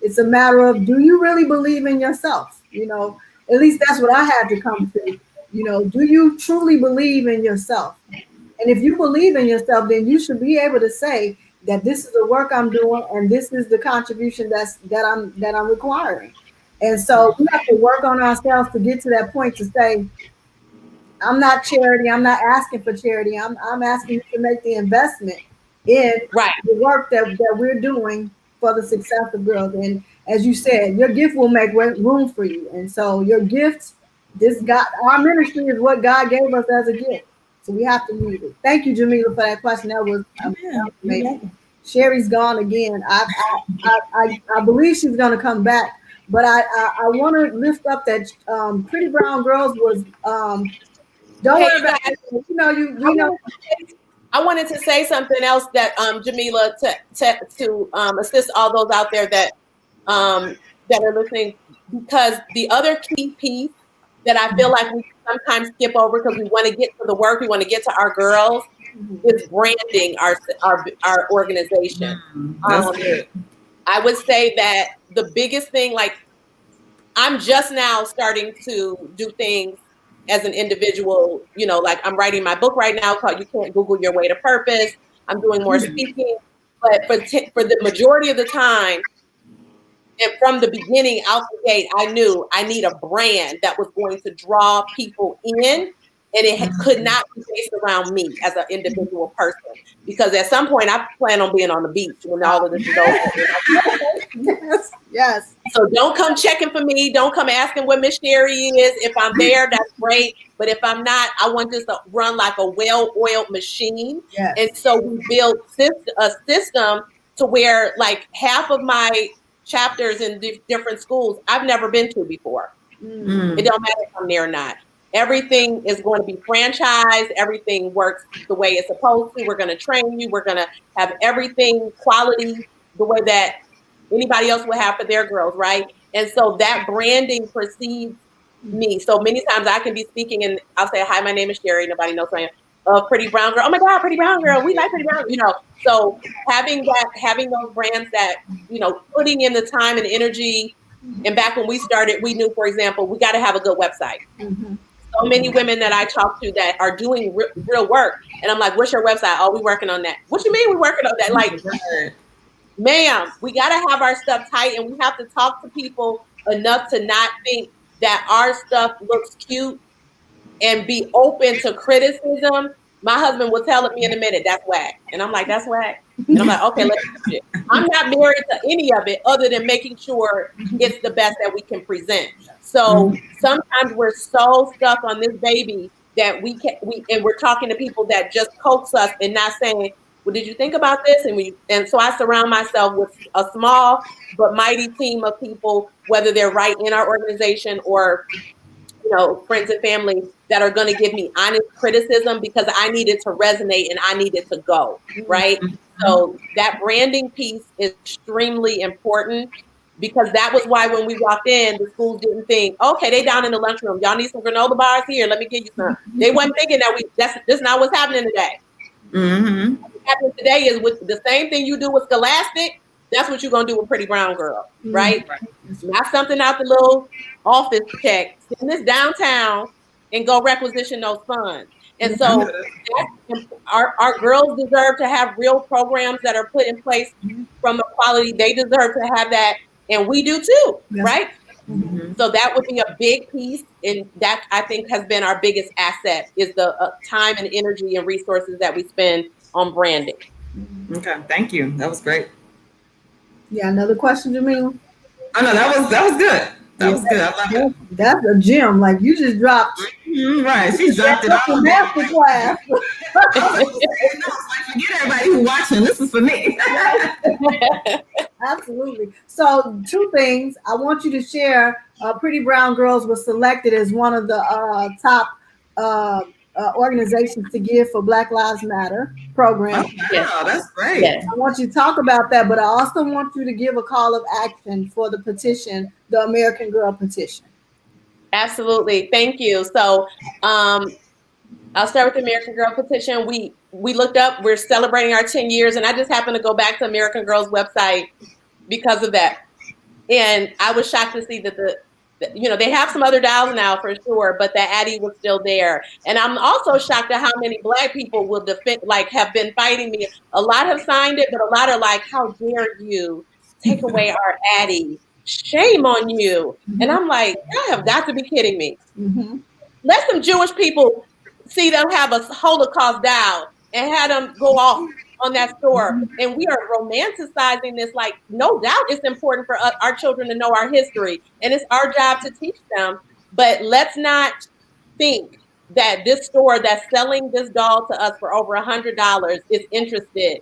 It's a matter of, do you really believe in yourself? At least that's what I had to come to. Do you truly believe in yourself? And if you believe in yourself, then you should be able to say that this is the work I'm doing and this is the contribution that I'm requiring. And so we have to work on ourselves to get to that point to say, I'm not charity. I'm not asking for charity. I'm asking you to make the investment in Right. the work that we're doing for the success of girls. And as you said, your gift will make room for you. And so your gift, our ministry is what God gave us as a gift. So we have to use it. Thank you, Jamila, for that question. That was amazing. Sheri's gone again. I believe she's going to come back, but I want to lift up that Pretty Brown Girls was don't Hey, worry you about guys, it. I wanted to say something else that Jamila to assist all those out there that are listening, because the other key piece that I feel like we sometimes skip over because we want to get to the work, we want to get to our girls, is branding our organization. That's good. I would say that the biggest thing, like, I'm just now starting to do things as an individual, like I'm writing my book right now called You Can't Google Your Way to Purpose. I'm doing more speaking. But for the majority of the time, and from the beginning out the gate, I knew I need a brand that was going to draw people in, and it could not be based around me as an individual person. Because at some point, I plan on being on the beach when all of this is over. Yes, yes. So don't come checking for me. Don't come asking where Miss Sheri is. If I'm there, that's great. But if I'm not, I want this to run like a well-oiled machine. Yes. And so we built a system to where like half of my chapters in different schools I've never been to before. It don't matter if I'm there or not. Everything is going to be franchised. Everything works the way it's supposed to. We're going to train you. We're going to have everything quality the way that anybody else would have for their girls, right? And so that branding precedes me. So many times I can be speaking and I'll say, hi, my name is Sheri. Nobody knows who I am. Pretty brown girl. Oh my God, pretty brown girl. We like pretty brown, So having those brands that, putting in the time and energy. And back when we started, we knew, for example, we got to have a good website. Mm-hmm. So many women that I talk to that are doing real work. And I'm like, what's your website? Oh, we working on that. What you mean we working on that? Like, ma'am, we got to have our stuff tight, and we have to talk to people enough to not think that our stuff looks cute and be open to criticism. My husband will tell me in a minute, that's whack. And I'm like, that's whack. And I'm like, okay, let's do it. I'm not married to any of it other than making sure it's the best that we can present. So sometimes we're so stuck on this baby that and we're talking to people that just coax us and not saying, well, did you think about this? And so I surround myself with a small but mighty team of people, whether they're right in our organization or friends and family that are going to give me honest criticism because I need it to resonate and I need it to go, right? So that branding piece is extremely important because that was why when we walked in, the schools didn't think, okay, they down in the lunchroom. Y'all need some granola bars here. Let me give you some. They wasn't thinking that that's not what's happening today. Mm-hmm. What's happening today is with the same thing you do with Scholastic, that's what you're going to do with Pretty Brown Girl, right? Not something out the little office check. Send this downtown and go requisition those funds. And so our girls deserve to have real programs that are put in place from the quality. They deserve to have that. And we do too, right? Mm-hmm. So that would be a big piece. And that I think has been our biggest asset is the time and energy and resources that we spend on branding. Okay, thank you. That was great. Yeah, another question, Jamila? Oh no, that was good. That was good. I love it. That's a gem. Like you just dropped. Right, she dropped it all. Master class. Forget everybody who's watching. This is for me. Absolutely. So 2 things. I want you to share. Pretty Brown Girls was selected as one of the top organizations to give for Black Lives Matter program. Oh, wow, that's great. Yes. I want you to talk about that, but I also want you to give a call of action for the petition, the American Girl petition. Absolutely. Thank you. So I'll start with the American Girl petition. We looked up, we're celebrating our 10 years, and I just happened to go back to American Girl's website because of that. And I was shocked to see that they have some other dials now for sure, but the Addy was still there. And I'm also shocked at how many Black people will have been fighting me. A lot have signed it, but a lot are like, how dare you take away our Addy? Shame on you. And I'm like, I have got to be kidding me. Mm-hmm. Let some Jewish people see them have a Holocaust dial and have them go off on that store. And we are romanticizing this. Like, no doubt it's important for our children to know our history. And it's our job to teach them. But let's not think that this store that's selling this doll to us for over $100 is interested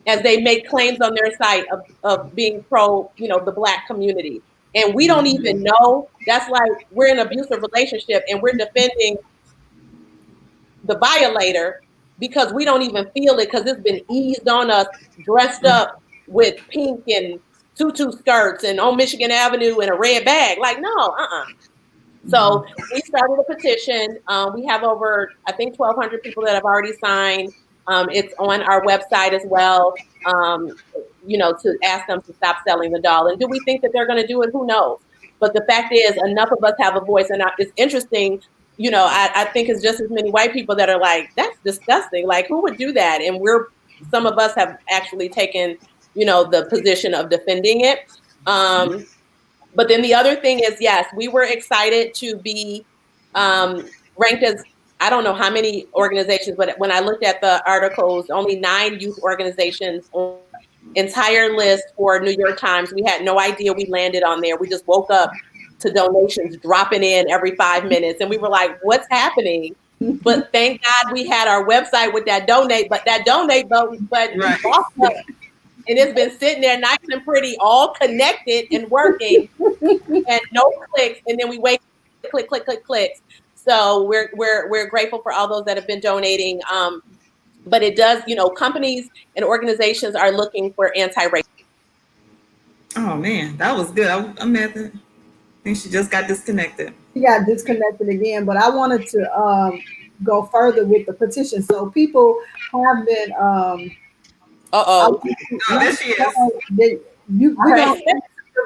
as they make claims on their site of being pro, the Black community. And we don't even know. That's like we're in an abusive relationship and we're defending the violator because we don't even feel it because it's been eased on us, dressed up with pink and tutu skirts and on Michigan Avenue in a red bag. Like, no, So we started a petition. We have over, I think, 1,200 people that have already signed. It's on our website as well, to ask them to stop selling the doll. And do we think that they're going to do it? Who knows? But the fact is, enough of us have a voice. And it's interesting, I think it's just as many white people that are like, that's disgusting. Like, who would do that? And we're some of us have actually taken, the position of defending it. But then the other thing is, yes, we were excited to be ranked as, I don't know how many organizations, but when I looked at the articles, only 9 youth organizations on the entire list for New York Times. We had no idea we landed on there. We just woke up to donations dropping in every 5 minutes. And we were like, what's happening? But thank God we had our website with that donate button Right. off of, and it's been sitting there nice and pretty, all connected and working, and no clicks. And then we wait, click, click, click, clicks. So we're grateful for all those that have been donating. But it does, companies and organizations are looking for anti-racism. Oh man, that was good. I'm at the. I think she just got disconnected. She got disconnected again, but I wanted to go further with the petition. So people have been. Uh-oh. Oh, there she is. You Right.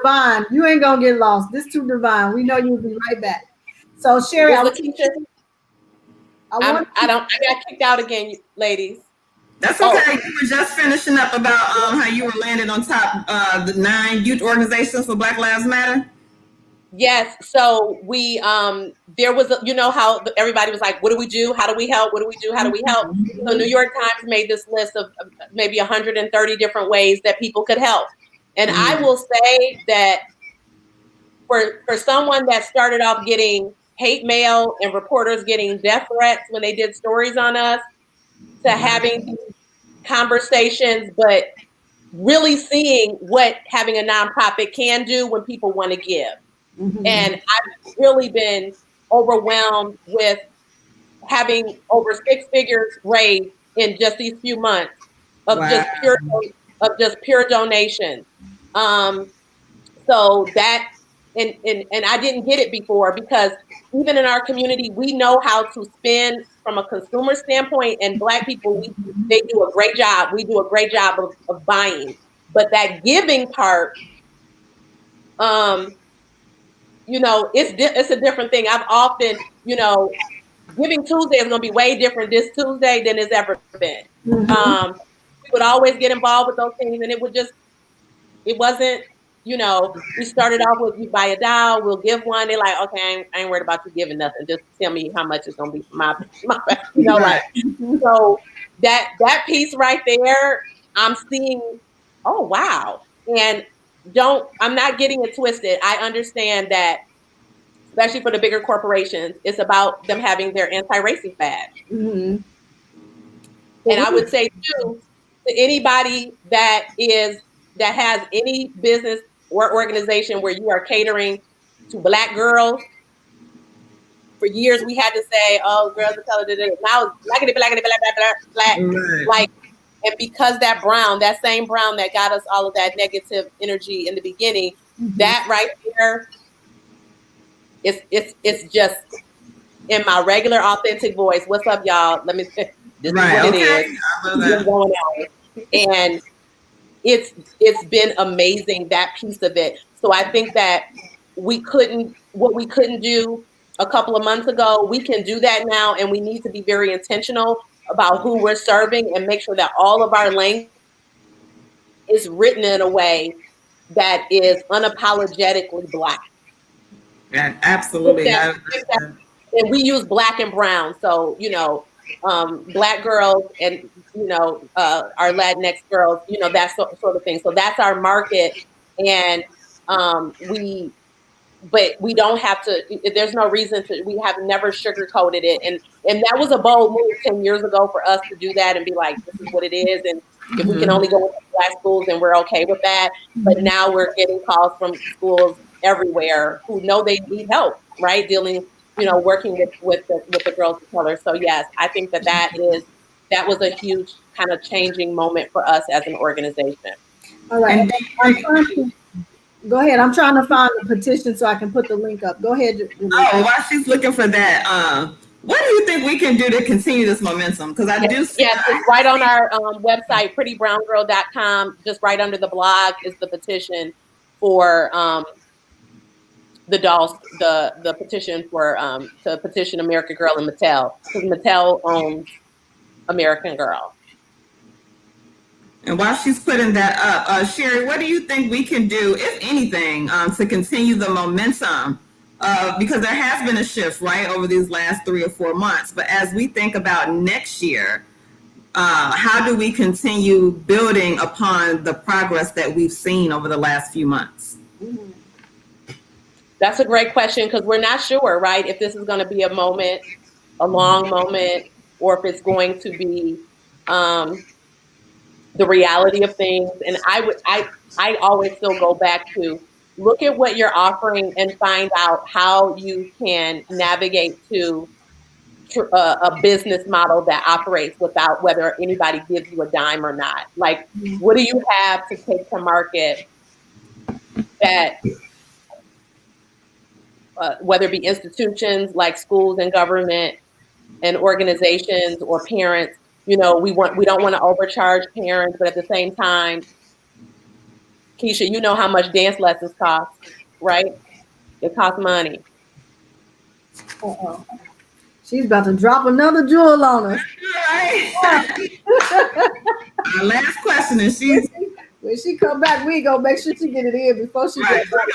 divine. You ain't gonna get lost. This too divine. We know you'll be right back. So Sheri, I got kicked out again, ladies. That's okay. You were just finishing up about how you were landing on top the 9 youth organizations for Black Lives Matter. Yes. So we there was how everybody was like, what do we do? How do we help? What do we do? How do we help? So New York Times made this list of maybe 130 different ways that people could help. And I will say that for someone that started off getting hate mail and reporters getting death threats when they did stories on us, to having conversations, but really seeing what having a nonprofit can do when people want to give. And I've really been overwhelmed with having over 6 figures raised in just these few months of just pure donation. So that and I didn't get it before, because even in our community, we know how to spend from a consumer standpoint, and Black people, they do a great job. We do a great job of buying, but that giving part, it's a different thing. I've often, Giving Tuesday is going to be way different this Tuesday than it's ever been. We would always get involved with those things, and it wasn't, we started off with, you buy a doll, we'll give one. They're like, okay, I ain't worried about you giving nothing. Just tell me how much it's going to be for my Right. so that piece right there, I'm seeing, oh, wow. And I'm not getting it twisted. I understand that, especially for the bigger corporations, it's about them having their anti-racist badge. And I would say too, to anybody that has any business or organization where you are catering to Black girls, for years we had to say, oh, girls of color, now it's black. Like, and because that same brown that got us all of that negative energy in the beginning, that right there, it's just in my regular authentic voice. What's up, y'all? Let me say, this is what it is. I love that. Going on. And it's been amazing, that piece of it. So I think that what we couldn't do a couple of months ago, we can do that now, and we need to be very intentional about who we're serving and make sure that all of our language is written in a way that is unapologetically Black. Yeah, absolutely. And we use Black and brown. So, Black girls and, our Latinx girls, that sort of thing. So that's our market. And we don't have to, there's no reason to, we have never sugarcoated it. And that was a bold move 10 years ago for us to do that and be like, this is what it is. And if we can only go to Black schools, then we're okay with that. But now we're getting calls from schools everywhere who know they need help, right? Dealing, working with the girls of color. So yes, I think that was a huge kind of changing moment for us as an organization. All right. Go ahead. I'm trying to find the petition so I can put the link up. Go ahead. Oh, while she's looking for that, what do you think we can do to continue this momentum? Because I do see. Yes, it's right on our website, prettybrowngirl.com. Just right under the blog is the petition for the dolls, the petition for to petition American Girl and Mattel, because Mattel owns American Girl. And while she's putting that up, Sheri, what do you think we can do, if anything, to continue the momentum? Because there has been a shift, right, over these last 3 or 4 months. But as we think about next year, how do we continue building upon the progress that we've seen over the last few months? That's a great question because we're not sure, right, if this is going to be a moment, a long moment, or if it's going to be the reality of things. And I always still go back to look at what you're offering and find out how you can navigate to a business model that operates without whether anybody gives you a dime or not. Like, what do you have to take to market that, whether it be institutions like schools and government and organizations or parents, we don't want to overcharge parents, but at the same time, Keisha, you know how much dance lessons cost, right? It costs money. Uh-oh. She's about to drop another jewel on us. Right. Our last question, and she's when she come back, we gonna make sure she get it in before she right. gets back.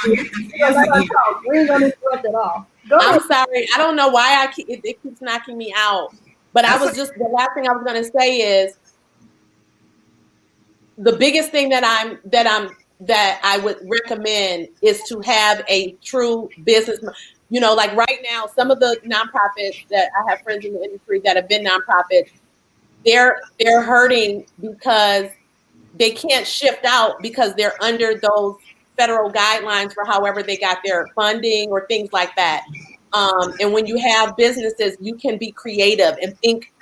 We ain't gonna interrupt at all. Go ahead. I'm sorry. I don't know why it keeps knocking me out. But the last thing I was going to say is the biggest thing that I would recommend is to have a true business. Like right now, some of the nonprofits that I have friends in the industry that have been nonprofits, they're hurting because they can't shift out because they're under those federal guidelines for however they got their funding or things like that. And when you have businesses, you can be creative and think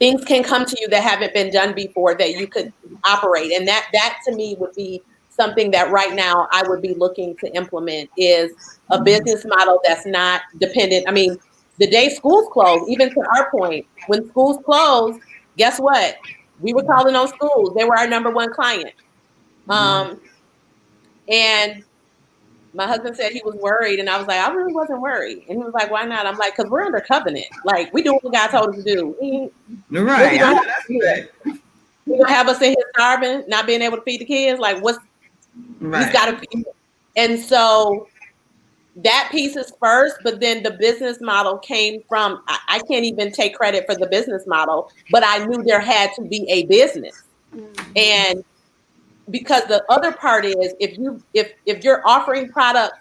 things can come to you that haven't been done before that you could operate. And that to me would be something that right now I would be looking to implement is a business model that's not dependent. I mean, the day schools close, even to our point, when schools closed, guess what? We were calling on schools. They were our number one client. And my husband said he was worried, and I was like, I really wasn't worried. And he was like, why not? I'm like, because we're under covenant. Like, we do what God told us to do. Right. He's gonna have us in here starving, not being able to feed the kids. Like, he's got to feed them. And so that piece is first, but then the business model came from, I can't even take credit for the business model, but I knew there had to be a business. And because the other part is if you're offering products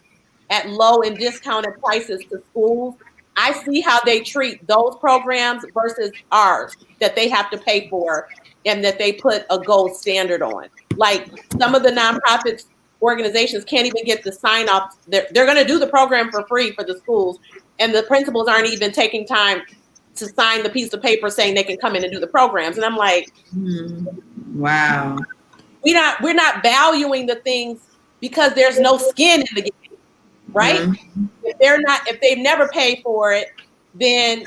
at low and discounted prices to schools, I see how they treat those programs versus ours that they have to pay for and that they put a gold standard on. Like some of the nonprofit organizations can't even get the sign off. They're going to do the program for free for the schools, and the principals aren't even taking time to sign the piece of paper saying they can come in and do the programs. And I'm like, wow. We're not valuing the things because there's no skin in the game, right? Mm-hmm. If they've never paid for it, then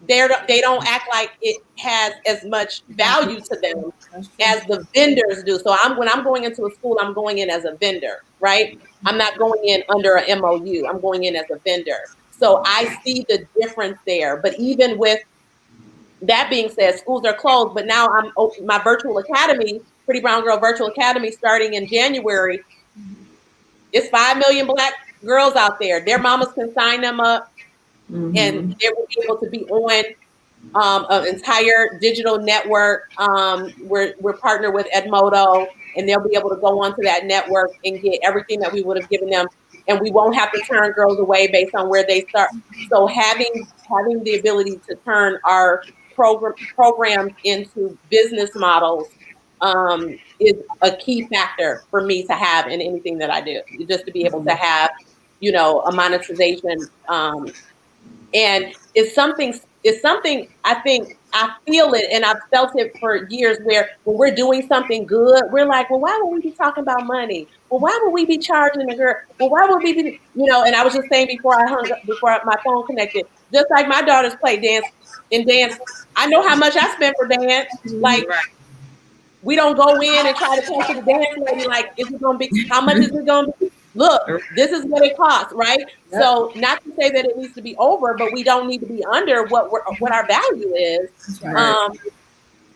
they don't act like it has as much value to them as the vendors do. So when I'm going into a school, I'm going in as a vendor, right? I'm not going in under an MOU. I'm going in as a vendor. So I see the difference there. But even with that being said, schools are closed, but now my virtual academy, Pretty Brown Girl Virtual Academy, starting in January. It's 5 million Black girls out there. Their mamas can sign them up, and they will be able to be on an entire digital network. We're partnered with Edmodo, and they'll be able to go onto that network and get everything that we would have given them, and we won't have to turn girls away based on where they start. So having the ability to turn our programs into business models is a key factor for me to have in anything that I do, just to be able to have, a monetization. And it's something I think I feel it, and I've felt it for years, where when we're doing something good, we're like, well, why would we be talking about money? Well, why would we be charging the girl? Well, why would we be, and I was just saying before my phone connected, just like my daughters play dance, I know how much I spend for dance. Like, we don't go in and try to talk to the dance lady like, is it going to be, how much is it going to be? Look, this is what it costs, right? Yep. So not to say that it needs to be over, but we don't need to be under what our value is. Right.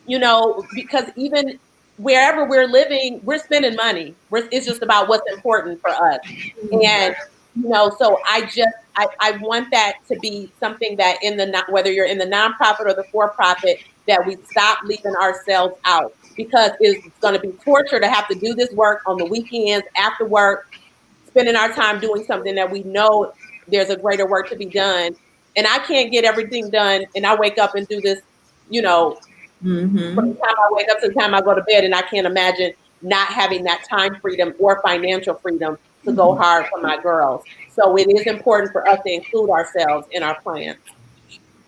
because even wherever we're living, we're spending money. It's just about what's important for us. And, so I want that to be something that whether you're in the nonprofit or the for-profit, that we stop leaving ourselves out, because it's going to be torture to have to do this work on the weekends, after work, spending our time doing something that we know there's a greater work to be done. And I can't get everything done. And I wake up and do this, from the time I wake up to the time I go to bed. And I can't imagine not having that time freedom or financial freedom to go hard for my girls. So it is important for us to include ourselves in our plans.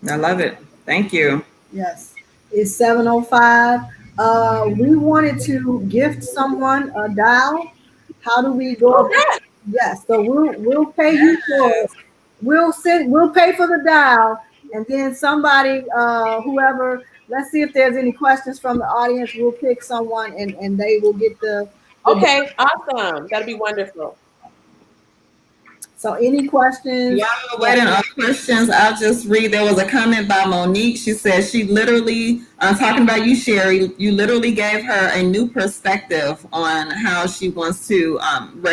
I love it. Thank you. Yes, it's 7:05. We wanted to gift someone a dial. How do we go about? Okay. Yes, so we'll pay you for it. We'll pay for the dial, and then somebody, whoever. Let's see if there's any questions from the audience. We'll pick someone, and they will get the. Okay. Awesome. That'd be wonderful. So any questions? While we're waiting on questions, I'll just read. There was a comment by Monique. She said she literally, talking about you, Sheri, you literally gave her a new perspective on how she wants to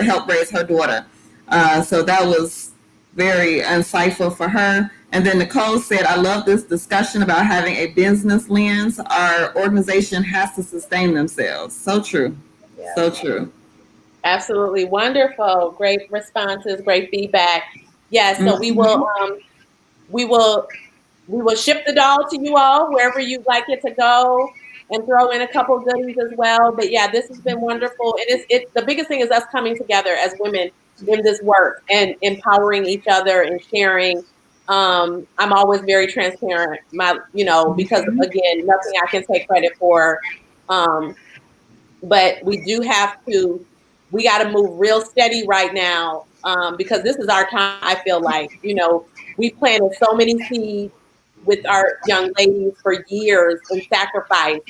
help raise her daughter. So that was very insightful for her. And then Nicole said, I love this discussion about having a business lens. Our organization has to sustain themselves. So true. Yes. So true. Absolutely wonderful. Great responses, great feedback. Yes, so we will ship the doll to you all wherever you'd like it to go, and throw in a couple of goodies as well. But yeah, this has been wonderful. It the biggest thing is us coming together as women in this work and empowering each other and sharing. I'm always very transparent, because again, nothing I can take credit for. But we got to move real steady right now, because this is our time. I feel like, we planted so many seeds with our young ladies for years and sacrifice.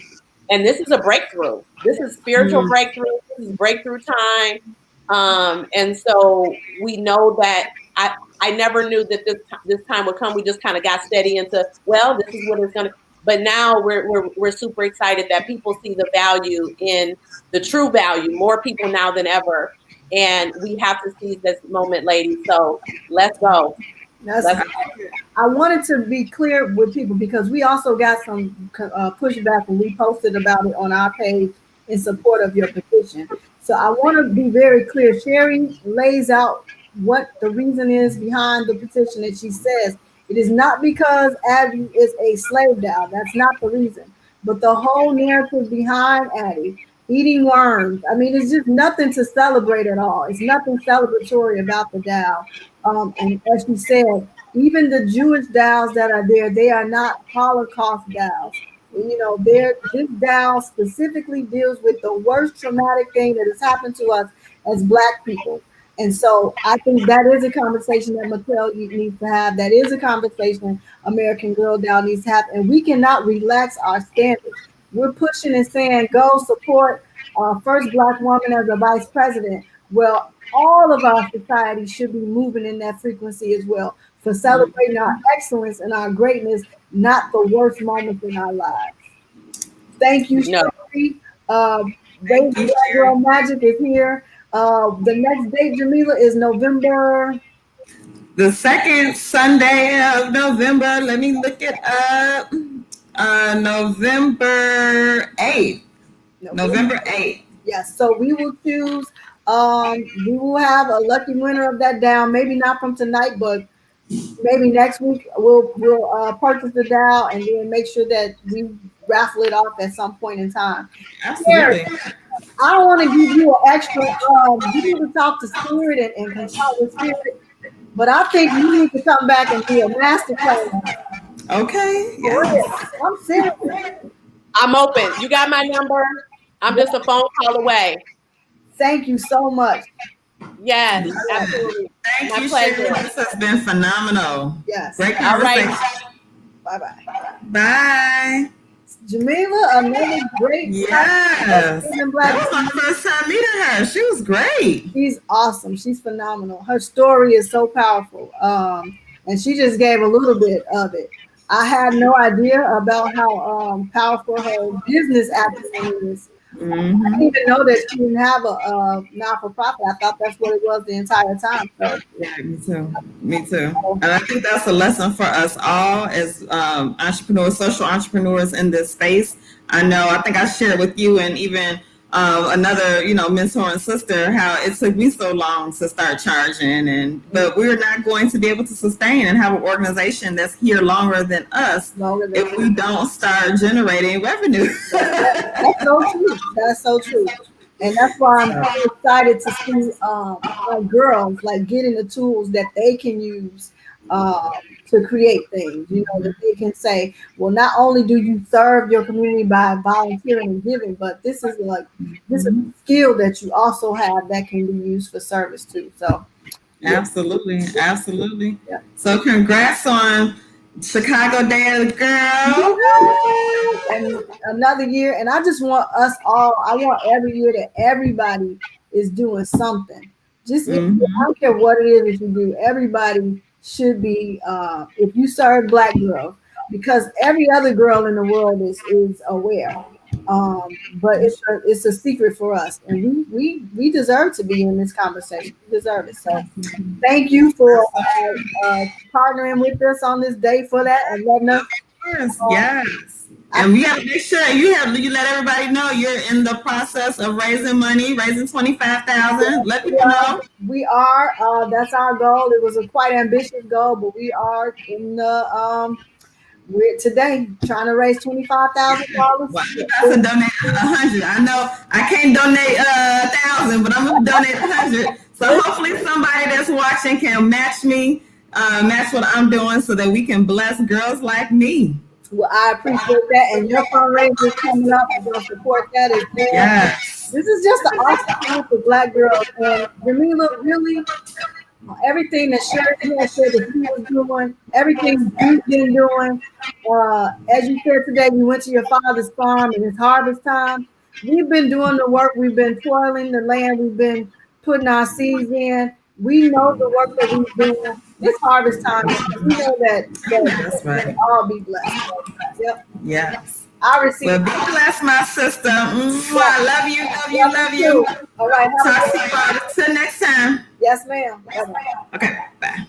And this is a breakthrough. This is spiritual breakthrough. This is breakthrough time. And so we know that I never knew that this time would come. We just kind of got steady into, well, this is what it's going to. But now we're super excited that people see the value in the true value, more people now than ever. And we have to seize this moment, ladies. So let's go. I wanted to be clear with people, because we also got some pushback when we posted about it on our page in support of your petition. So I want to be very clear. Sheri lays out what the reason is behind the petition, and she says it is not because Addie is a slave doll. That's not the reason. But the whole narrative behind Addie eating worms, I mean, it's just nothing to celebrate at all. It's nothing celebratory about the doll. And as you said, even the Jewish dolls that are there, they are not Holocaust dolls. This doll specifically deals with the worst traumatic thing that has happened to us as Black people. And so I think that is a conversation that Mattel needs to have. That is a conversation American Girl Doll needs to have. And we cannot relax our standards. We're pushing and saying, go support first Black woman as a vice president. Well, all of our society should be moving in that frequency as well, for celebrating our excellence and our greatness, not the worst moments in our lives. Thank you, Sheri. Raising Black Girl Magic is here. The next date, Jamila, is November. The second Sunday of November. Let me look it up. November 8th. November 8th. Yes. So we will choose. We will have a lucky winner of that down. Maybe not from tonight, but maybe next week we'll purchase the doll and then make sure that we raffle it off at some point in time. Absolutely. I don't want to give you an extra. You need to talk to Spirit and consult with Spirit, but I think you need to come back and be a master class. Okay. Yes. I'm serious. I'm open. You got my number. I'm just a phone call away. Thank you so much. Yes, absolutely. Thank you, Sheri. This has been phenomenal. Yes. Great conversation. Bye-bye. Bye. Jamila, another great. Yes. That was my first time meeting her. She was great. She's awesome. She's phenomenal. Her story is so powerful. And she just gave a little bit of it. I had no idea about how powerful her business acumen is. I didn't Mm-hmm. even know that she didn't have a not for profit. I thought that's what it was the entire time. So, Yeah, me too. Me too. And I think that's a lesson for us all as entrepreneurs, social entrepreneurs in this space. I know, I think I shared with you and even another, mentor and sister, how it took me so long to start charging. But we're not going to be able to sustain and have an organization that's here longer than us longer than if we don't start generating revenue. that's so true. That's so true. And that's why I'm so excited to see our girls like getting the tools that they can use to create things. You know, that they can say, well, not only do you serve your community by volunteering and giving, but this is a skill that you also have that can be used for service too. So yeah, Absolutely, absolutely. yeah. So congrats on Chicago Day of the Girl. Yes, and another year, and I just want us all. I want every year that everybody is doing something. Just I Mm-hmm. don't care what it is that you do. Everybody should be. If you serve Black girls, because every other girl in the world is aware. But it's a secret for us, and we deserve to be in this conversation. We deserve it. So thank you for partnering with us on this day for that and letting us. Yes, Uh, yes. I And we have to make sure you let everybody know you're in the process of raising money, raising 25,000. Let We people are. know. We are. That's our goal. It was a quite ambitious goal, but we are in the. We're today trying to raise Well, $25,000. I'm about to donate 100. I know I can't donate 1,000, but I'm gonna donate 100. So hopefully somebody that's watching can match me, match what I'm doing, so that we can bless girls like me. Well, I appreciate that, and your fundraiser is coming up. We're gonna support that as well. Yes. This is just an awesome time for Black girls, and Jamila really everything that Sheri has said that he was doing, everything you've been doing. As you said today, we went to your father's farm and it's harvest time. We've been doing the work. We've been toiling the land. We've been putting our seeds in. We know the work that we've done. It's harvest time, and we know that That's we'll right. all be blessed. So, yep, Yes. I receive. Well, be blessed, my sister. Yeah, Mwah. Love you, love you, love you love you. too. All right, have a Talk good to you one. all. Till next time. Yes, ma'am. Bye-bye. Okay, bye.